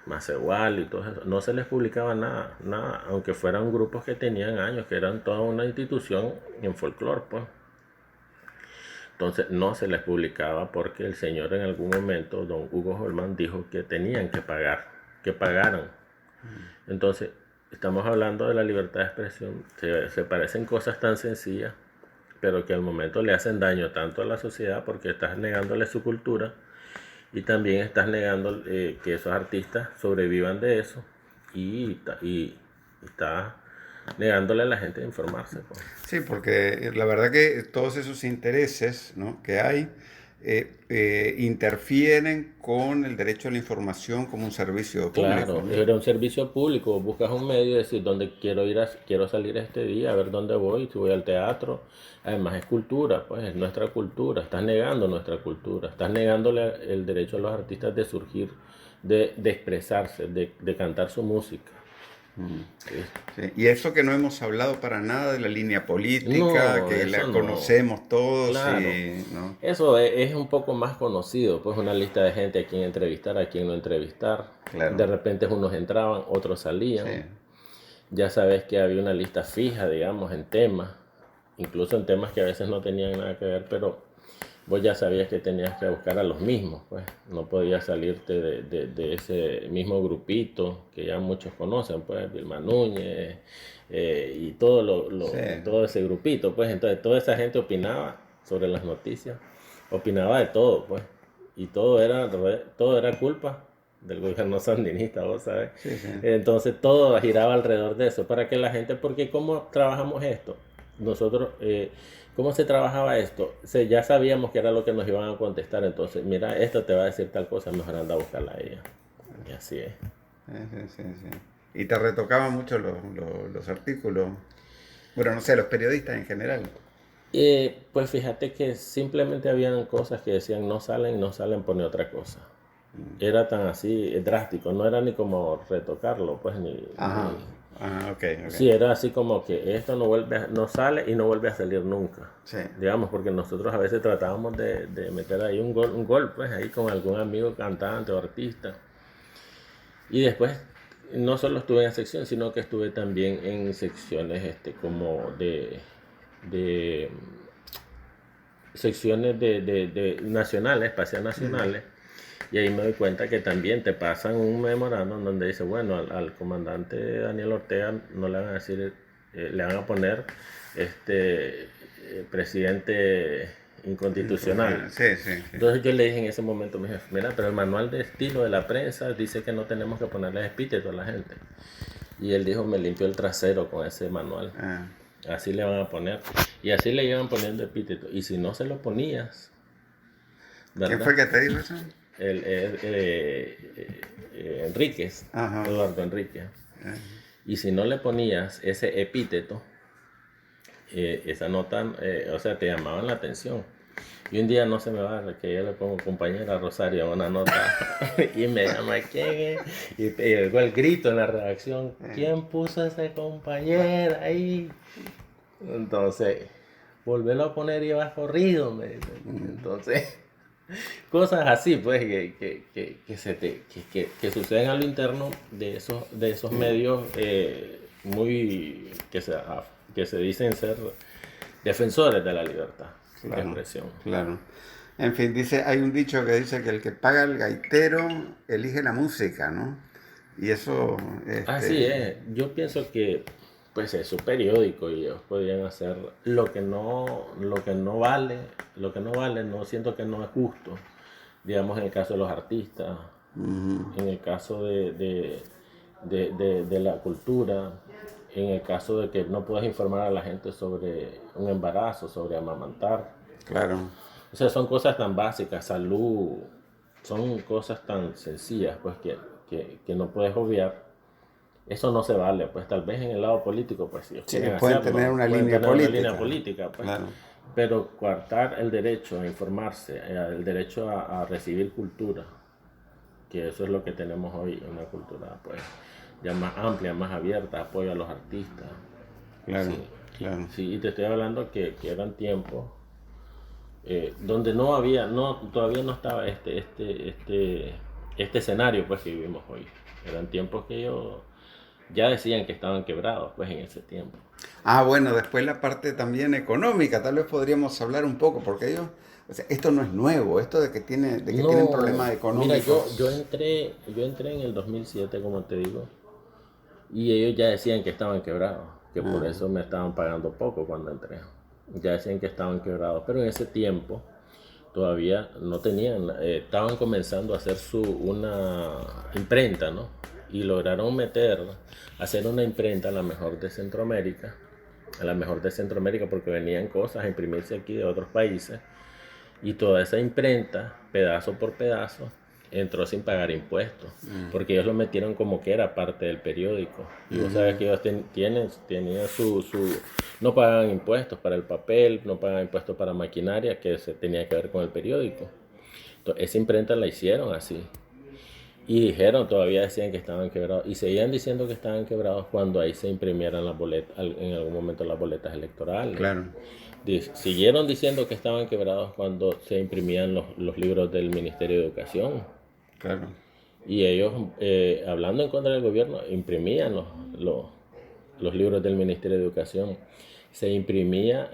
Macehual y todo eso, no se les publicaba nada, aunque fueran grupos que tenían años, que eran toda una institución en folclore, pues. Entonces no se les publicaba porque el señor en algún momento, don Hugo Holman, dijo que tenían que pagar, que pagaran. Entonces, estamos hablando de la libertad de expresión, se parecen cosas tan sencillas, pero que al momento le hacen daño tanto a la sociedad porque estás negándole su cultura y también estás negando que esos artistas sobrevivan de eso y estás negándole a la gente de informarse, pues. Sí, porque la verdad que todos esos intereses, ¿no?, que hay interfieren con el derecho a la información como un servicio público. Claro, ¿no? Era un servicio público. Buscas un medio y decir dónde quiero salir este día, a ver dónde voy, si voy al teatro. Además es cultura, pues es nuestra cultura. Estás negando nuestra cultura, estás negándole el derecho a los artistas de surgir, de expresarse, de cantar su música. Sí. Y eso que no hemos hablado para nada de la línea política, que la conocemos todos. Claro. ¿No? Eso es un poco más conocido, pues una lista de gente a quien entrevistar, a quien no entrevistar. Claro. De repente unos entraban, otros salían. Sí. Ya sabes que había una lista fija, digamos, en temas, incluso en temas que a veces no tenían nada que ver, pero vos ya sabías que tenías que buscar a los mismos, pues no podías salirte de ese mismo grupito que ya muchos conocen, pues Vilma Núñez y todo ese grupito, pues entonces toda esa gente opinaba sobre las noticias, opinaba de todo, pues, y todo era culpa del gobierno sandinista, vos sabes. Sí. Entonces todo giraba alrededor de eso, para que la gente, porque ¿cómo trabajamos esto? Nosotros, ¿cómo se trabajaba esto? Ya sabíamos que era lo que nos iban a contestar, entonces, mira, esto te va a decir tal cosa, mejor anda a buscarla a ella. Y así es. Sí. Y te retocaban mucho los artículos, bueno, no sé, los periodistas en general. Pues fíjate que simplemente habían cosas que decían no salen, pone otra cosa. Era tan así, drástico, no era ni como retocarlo, pues ni Ok. Sí, era así como que esto no sale y no vuelve a salir nunca. Sí. Digamos, porque nosotros a veces tratábamos de meter ahí un gol, pues ahí con algún amigo cantante o artista. Y después, no solo estuve en sección, sino que estuve también en secciones como de secciones de nacionales, espaciales nacionales. Y ahí me doy cuenta que también te pasan un memorándum donde dice, bueno, al comandante Daniel Ortega no le van a decir, le van a poner presidente inconstitucional. Sí. Entonces yo le dije en ese momento a mi jefe, mira, pero el manual de estilo de la prensa dice que no tenemos que ponerle epíteto a la gente. Y él dijo, me limpió el trasero con ese manual. Así le van a poner. Y así le iban poniendo epíteto. Y si no se lo ponías, ¿verdad? ¿Quién fue que te dijo eso? Enríquez, Eduardo Enríquez. Y si no le ponías ese epíteto, esa nota, o sea, te llamaban la atención. Y un día no se me va que yo le pongo compañera Rosario una nota y me llama ¿quién es? Y llegó el grito en la redacción, ¿quién puso a esa compañera ahí? Entonces, volverlo a poner y vas corrido, me dice. Entonces, cosas así pues que suceden a lo interno de esos medios muy que se dicen ser defensores de la libertad de expresión. Claro. En fin, hay un dicho que dice que el que paga el gaitero elige la música, ¿no? Y eso... Así es. Yo pienso que pues es su periódico y ellos podrían hacer lo que no vale, no siento que no es justo. Digamos en el caso de los artistas, en el caso de la cultura, en el caso de que no puedas informar a la gente sobre un embarazo, sobre amamantar. Claro. O sea, son cosas tan básicas, salud, son cosas tan sencillas pues que no puedes obviar. Eso no se vale, pues tal vez en el lado político, pues sí. Pueden tener una línea política, pues. Claro. Pero coartar el derecho a informarse, el derecho a recibir cultura, que eso es lo que tenemos hoy, una cultura pues ya más amplia, más abierta, apoyo a los artistas. Claro, sí. claro. Sí, y te estoy hablando que eran tiempos donde todavía no estaba este escenario pues que vivimos hoy. Eran tiempos que ellos ya decían que estaban quebrados pues en ese tiempo. Bueno, después la parte también económica, tal vez podríamos hablar un poco, porque ellos, o sea, esto no es nuevo, esto de que tienen problemas económicos. Mira, yo entré en el 2007, como te digo, y ellos ya decían que estaban quebrados, que por eso me estaban pagando poco cuando entré. Ya decían que estaban quebrados, pero en ese tiempo todavía no tenían, estaban comenzando a hacer una imprenta, ¿no? Y lograron hacer una imprenta a la mejor de Centroamérica, porque venían cosas a imprimirse aquí de otros países, y toda esa imprenta, pedazo por pedazo, entró sin pagar impuestos, porque ellos lo metieron como que era parte del periódico. Y vos sabes que ellos tenían no pagaban impuestos para el papel, no pagaban impuestos para maquinaria, que se tenía que ver con el periódico. Entonces, esa imprenta la hicieron así. Y todavía decían que estaban quebrados. Y seguían diciendo que estaban quebrados cuando ahí se imprimieran las boletas, en algún momento las boletas electorales. Claro. Siguieron diciendo que estaban quebrados cuando se imprimían los libros del Ministerio de Educación. Claro. Y ellos, hablando en contra del gobierno, imprimían los libros del Ministerio de Educación. Se imprimía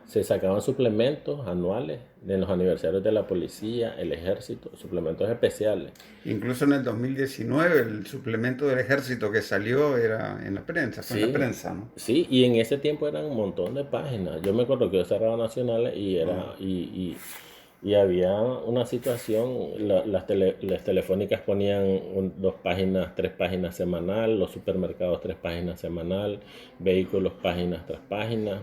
se sacaban suplementos anuales de los aniversarios de la policía, el ejército, suplementos especiales. Incluso en el 2019 el suplemento del ejército que salió era en la prensa, Sí, en la prensa, ¿no? Sí, y en ese tiempo eran un montón de páginas. Yo me acuerdo que yo cerraba Nacionales y había una situación, las telefónicas ponían 2 páginas, 3 páginas semanal, los supermercados 3 páginas semanal, vehículos páginas tras páginas.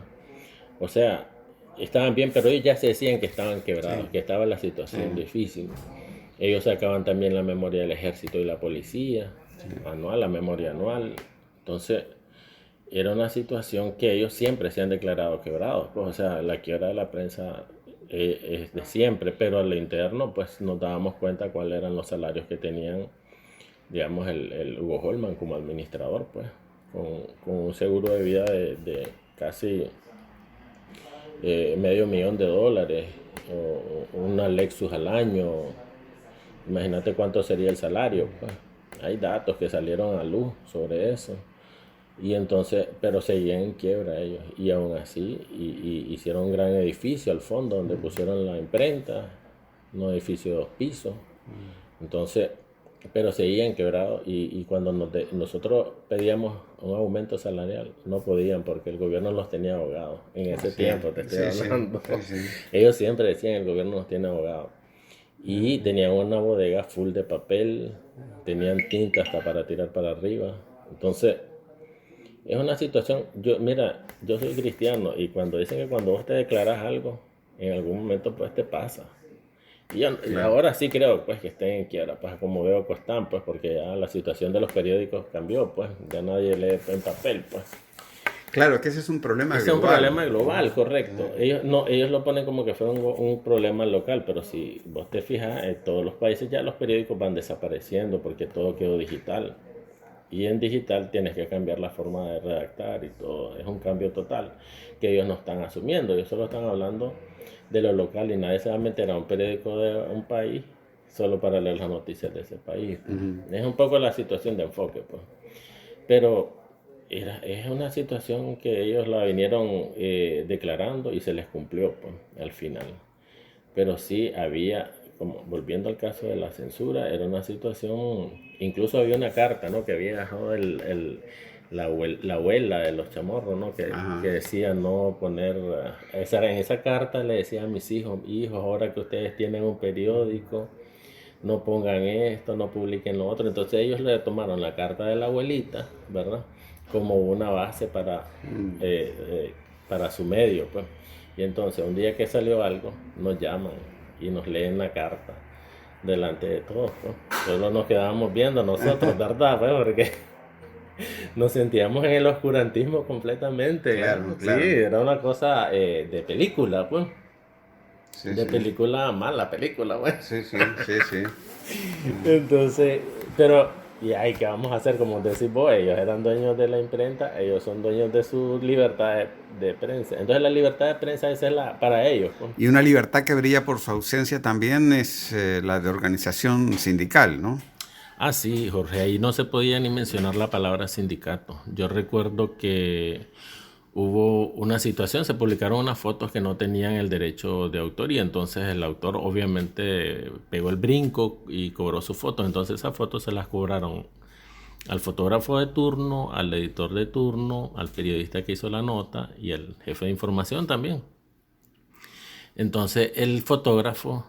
O sea, estaban bien, pero ellos ya se decían que estaban quebrados, que estaba la situación difícil. Ellos sacaban también la memoria del ejército y la policía, anual, la memoria anual. Entonces, era una situación que ellos siempre se han declarado quebrados. Pues, o sea, la quiebra de la prensa es de siempre, pero al interno, pues nos dábamos cuenta cuáles eran los salarios que tenían digamos, el Hugo Holman como administrador, pues, con un seguro de vida de casi $500,000 o una Lexus al año. Imagínate cuánto sería el salario, pues. Hay datos que salieron a luz sobre eso. Y entonces, pero seguían en quiebra ellos. Y aún así, hicieron un gran edificio al fondo donde pusieron la imprenta, un edificio de 2 pisos. Entonces, pero seguían quebrados. Y cuando nosotros pedíamos un aumento salarial, no podían porque el gobierno los tenía ahogados. En ese tiempo, te estoy hablando. Ellos siempre decían, el gobierno nos tiene ahogados. Y tenían una bodega full de papel, tenían tinta hasta para tirar para arriba. Entonces, es una situación, mira, yo soy cristiano y cuando dicen que cuando vos te declaras algo, en algún momento pues te pasa. Y ahora sí creo pues que estén en quiebra, pues como veo Costán, pues porque ya la situación de los periódicos cambió, pues ya nadie lee en papel, pues. Claro, que ese es un problema global. Es un problema global, correcto. Ellos lo ponen como que fue un problema local, pero si vos te fijas, en todos los países ya los periódicos van desapareciendo porque todo quedó digital. Y en digital tienes que cambiar la forma de redactar y todo. Es un cambio total que ellos no están asumiendo. Ellos solo están hablando de lo local y nadie se va a meter a un periódico de un país solo para leer las noticias de ese país. Es un poco la situación de enfoque, pues. Pero es una situación que ellos la vinieron declarando y se les cumplió, pues, al final. Pero sí había, como volviendo al caso de la censura, era una situación, incluso había una carta, ¿no?, que había dejado la abuela de los chamorros, ¿no?, que decía no poner, en esa carta le decía a mis hijos, ahora que ustedes tienen un periódico, no pongan esto, no publiquen lo otro. Entonces ellos le tomaron la carta de la abuelita, ¿verdad?, como una base para su medio, pues. Y entonces un día que salió algo, nos llaman y nos leen la carta delante de todos, pues. Solo nos quedábamos viendo nosotros, ¿verdad? Pues, porque nos sentíamos en el oscurantismo completamente. Claro. Sí, era una cosa de película, pues. Sí, película, mala película, pues. Sí. Entonces, pero... Y ahí, ¿qué vamos a hacer? Como decís vos, ellos eran dueños de la imprenta, ellos son dueños de su libertad de prensa. Entonces la libertad de prensa esa es para ellos, ¿no? Y una libertad que brilla por su ausencia también es la de organización sindical, ¿no? Ah, sí, Jorge, ahí no se podía ni mencionar la palabra sindicato. Yo recuerdo que hubo una situación, se publicaron unas fotos que no tenían el derecho de autor y entonces el autor obviamente pegó el brinco y cobró sus fotos. Entonces esas fotos se las cobraron al fotógrafo de turno, al editor de turno, al periodista que hizo la nota y al jefe de información también. Entonces el fotógrafo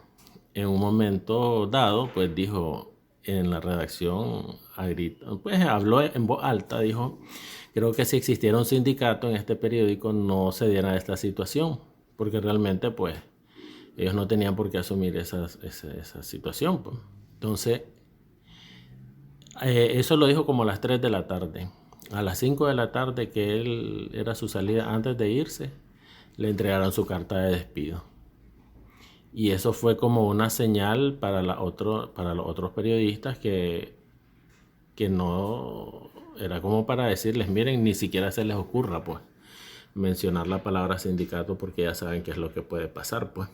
en un momento dado pues dijo en la redacción, pues habló en voz alta, dijo: creo que si existiera un sindicato en este periódico no se diera esta situación, porque realmente pues ellos no tenían por qué asumir esa situación, pues. Entonces, eso lo dijo como a las 3 de la tarde. A las 5 de la tarde, que él era su salida antes de irse, le entregaron su carta de despido. Y eso fue como una señal para los otros periodistas que no... Era como para decirles, miren, ni siquiera se les ocurra, pues, mencionar la palabra sindicato porque ya saben qué es lo que puede pasar, pues.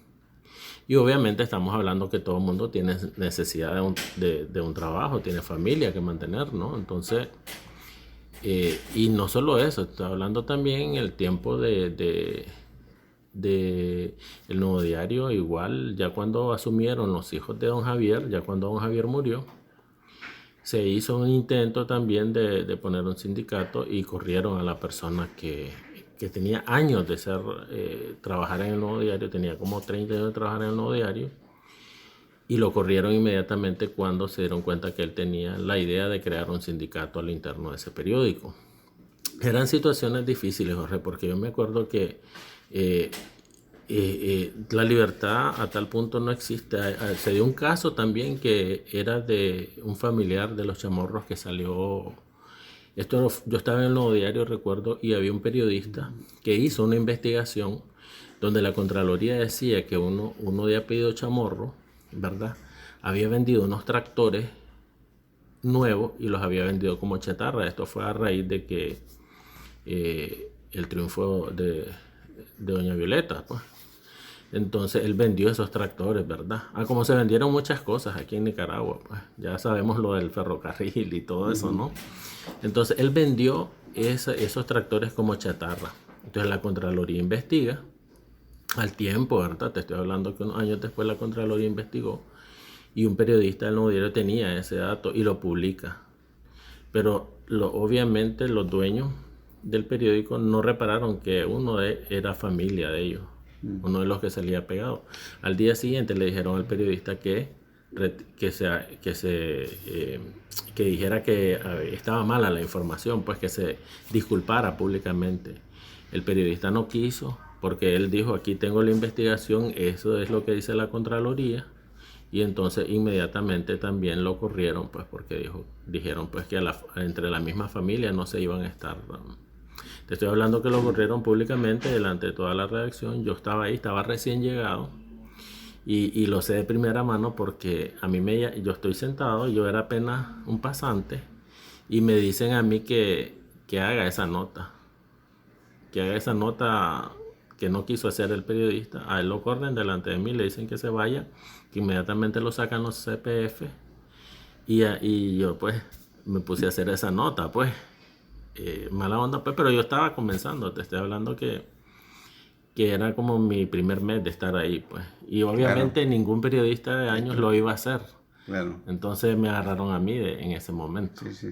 Y obviamente estamos hablando que todo el mundo tiene necesidad de un trabajo, tiene familia que mantener, ¿no? Entonces, y no solo eso, está hablando también el tiempo de El Nuevo Diario, igual, ya cuando asumieron los hijos de don Javier, ya cuando don Javier murió, se hizo un intento también de poner un sindicato y corrieron a la persona que tenía años de trabajar en el Nuevo Diario, tenía como 30 años de trabajar en el Nuevo Diario, y lo corrieron inmediatamente cuando se dieron cuenta que él tenía la idea de crear un sindicato al interno de ese periódico. Eran situaciones difíciles, Jorge, porque yo me acuerdo que la libertad a tal punto no existe. Se dio un caso también que era de un familiar de los chamorros que salió. Yo estaba en el Nuevo Diario, recuerdo, y había un periodista que hizo una investigación donde la Contraloría decía que uno de apellido Chamorro, ¿verdad?, había vendido unos tractores nuevos y los había vendido como chatarra. Esto fue a raíz de que el triunfo de doña Violeta, pues. Entonces él vendió esos tractores, ¿verdad? Como se vendieron muchas cosas aquí en Nicaragua, pues ya sabemos lo del ferrocarril y todo eso, ¿no? Entonces él vendió esos tractores como chatarra. Entonces la Contraloría investiga al tiempo, ¿verdad? Te estoy hablando que unos años después la Contraloría investigó y un periodista del Nuevo Diario tenía ese dato y lo publica. Pero obviamente los dueños del periódico no repararon que uno era familia de ellos, uno de los que salía pegado. Al día siguiente le dijeron al periodista que dijera que estaba mala la información, pues que se disculpara públicamente. El periodista no quiso, porque él dijo, aquí tengo la investigación, eso es lo que dice la Contraloría, y entonces inmediatamente también lo corrieron, pues porque dijeron pues que entre la misma familia no se iban a estar. Te estoy hablando que lo corrieron públicamente delante de toda la redacción. Yo estaba ahí, estaba recién llegado y lo sé de primera mano porque yo estoy sentado, yo era apenas un pasante y me dicen a mí que haga esa nota. Que haga esa nota que no quiso hacer el periodista. A él lo corren delante de mí, le dicen que se vaya, que inmediatamente lo sacan los CPF y yo pues me puse a hacer esa nota, pues. Mala onda, pues, pero yo estaba comenzando, te estoy hablando que era como mi primer mes de estar ahí, pues, y obviamente ningún periodista de años lo iba a hacer. Claro. Entonces me agarraron a mí en ese momento. Sí.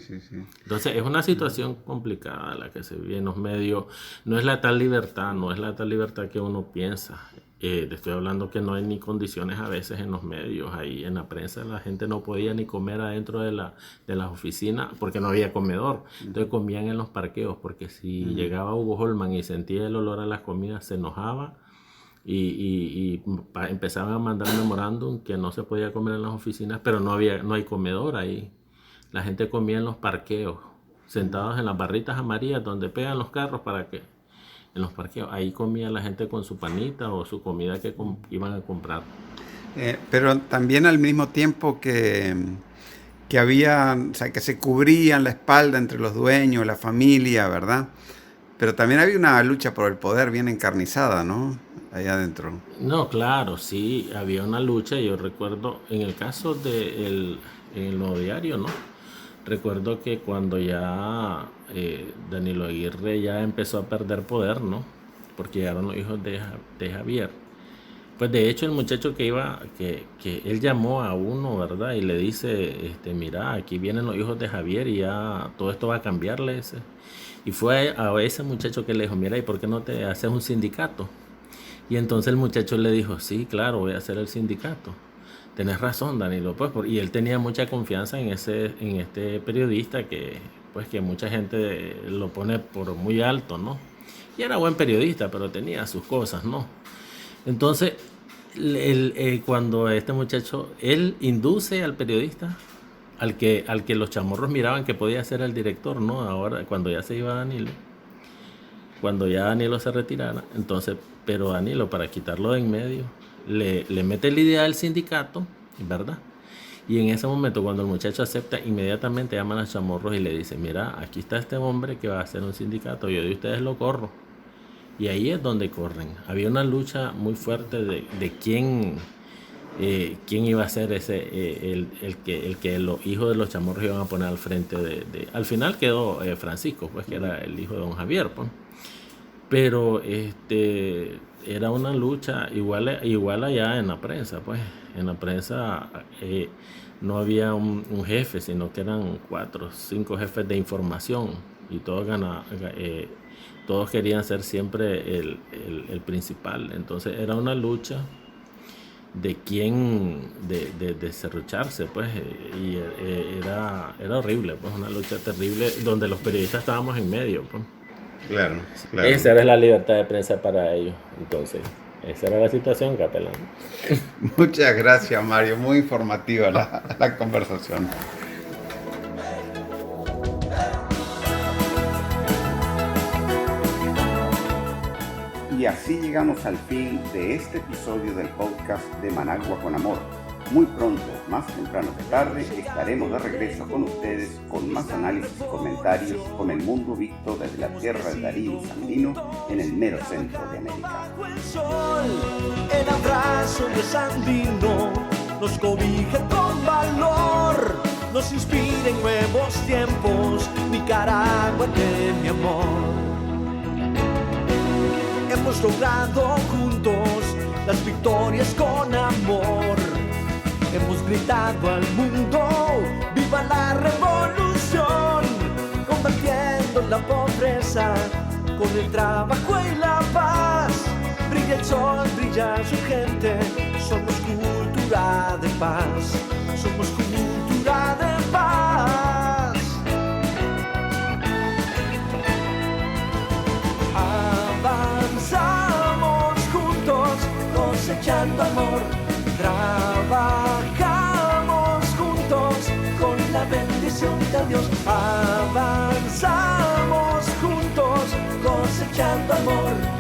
Entonces es una situación complicada la que se vive en los medios. No es la tal libertad que uno piensa. Te estoy hablando que no hay ni condiciones a veces en los medios. Ahí en la prensa la gente no podía ni comer adentro de las oficinas porque no había comedor. Entonces comían en los parqueos porque si llegaba Hugo Holman y sentía el olor a las comidas se enojaba y empezaban a mandar memorándum que no se podía comer en las oficinas, pero no hay comedor ahí. La gente comía en los parqueos, sentados en las barritas amarillas donde pegan los carros en los parqueos. Ahí comía la gente con su panita o su comida que iban a comprar. Pero también al mismo tiempo que había, o sea, que se cubrían la espalda entre los dueños, la familia, ¿verdad? Pero también había una lucha por el poder bien encarnizada, ¿no? Allá adentro. No, claro, sí, había una lucha. Yo recuerdo, en el caso del Nuevo Diario, ¿no? Recuerdo que cuando ya Danilo Aguirre ya empezó a perder poder, ¿no? Porque llegaron los hijos de Javier. Pues de hecho el muchacho que él llamó a uno, ¿verdad? Y le dice, mira, aquí vienen los hijos de Javier y ya todo esto va a cambiarle ese. Y fue a ese muchacho que le dijo, mira, ¿y por qué no te haces un sindicato? Y entonces el muchacho le dijo, sí, claro, voy a hacer el sindicato. Tenés razón, Danilo, pues, y él tenía mucha confianza en este periodista que mucha gente lo pone por muy alto, ¿no? Y era buen periodista, pero tenía sus cosas, ¿no? Entonces, cuando este muchacho, él induce al periodista, al que los chamorros miraban que podía ser el director, ¿no? Ahora, cuando ya se iba Danilo, cuando ya Danilo se retirara, entonces, pero Danilo, para quitarlo de en medio, le mete la idea del sindicato, ¿verdad? Y en ese momento, cuando el muchacho acepta, inmediatamente llaman a chamorros y le dicen, mira, aquí está este hombre que va a hacer un sindicato, yo de ustedes lo corro. Y ahí es donde corren. Había una lucha muy fuerte de quién iba a ser el que los hijos de los chamorros iban a poner al frente al final quedó Francisco, pues, que era el hijo de don Javier, pues. Pero era una lucha igual allá en la prensa, pues. En la prensa no había un jefe, sino que eran 4 o 5 jefes de información y todos querían ser siempre el principal. Entonces era una lucha de serrucharse, pues, y era horrible, pues, una lucha terrible donde los periodistas estábamos en medio, pues. Claro. Esa era la libertad de prensa para ellos. Entonces, esa era la situación, capelán. Muchas gracias, Mario. Muy informativa la conversación. Y así llegamos al fin de este episodio del podcast de Managua con Amor. Muy pronto, más temprano que tarde, estaremos de regreso con ustedes con más análisis y comentarios con el mundo visto desde la tierra del Darío Sandino en el mero centro de América. El sol, el abrazo de Sandino nos cobija con valor, nos inspira en nuevos tiempos, Nicaragua de mi amor. Hemos logrado juntos las victorias con amor. Hemos gritado al mundo, ¡viva la revolución! Combatiendo la pobreza con el trabajo y la paz. Brilla el sol, brilla su gente, somos cultura de paz. Somos cultura de paz. Avanzamos juntos, cosechando amor. Trabajamos juntos con la bendición de Dios. Avanzamos juntos, cosechando amor.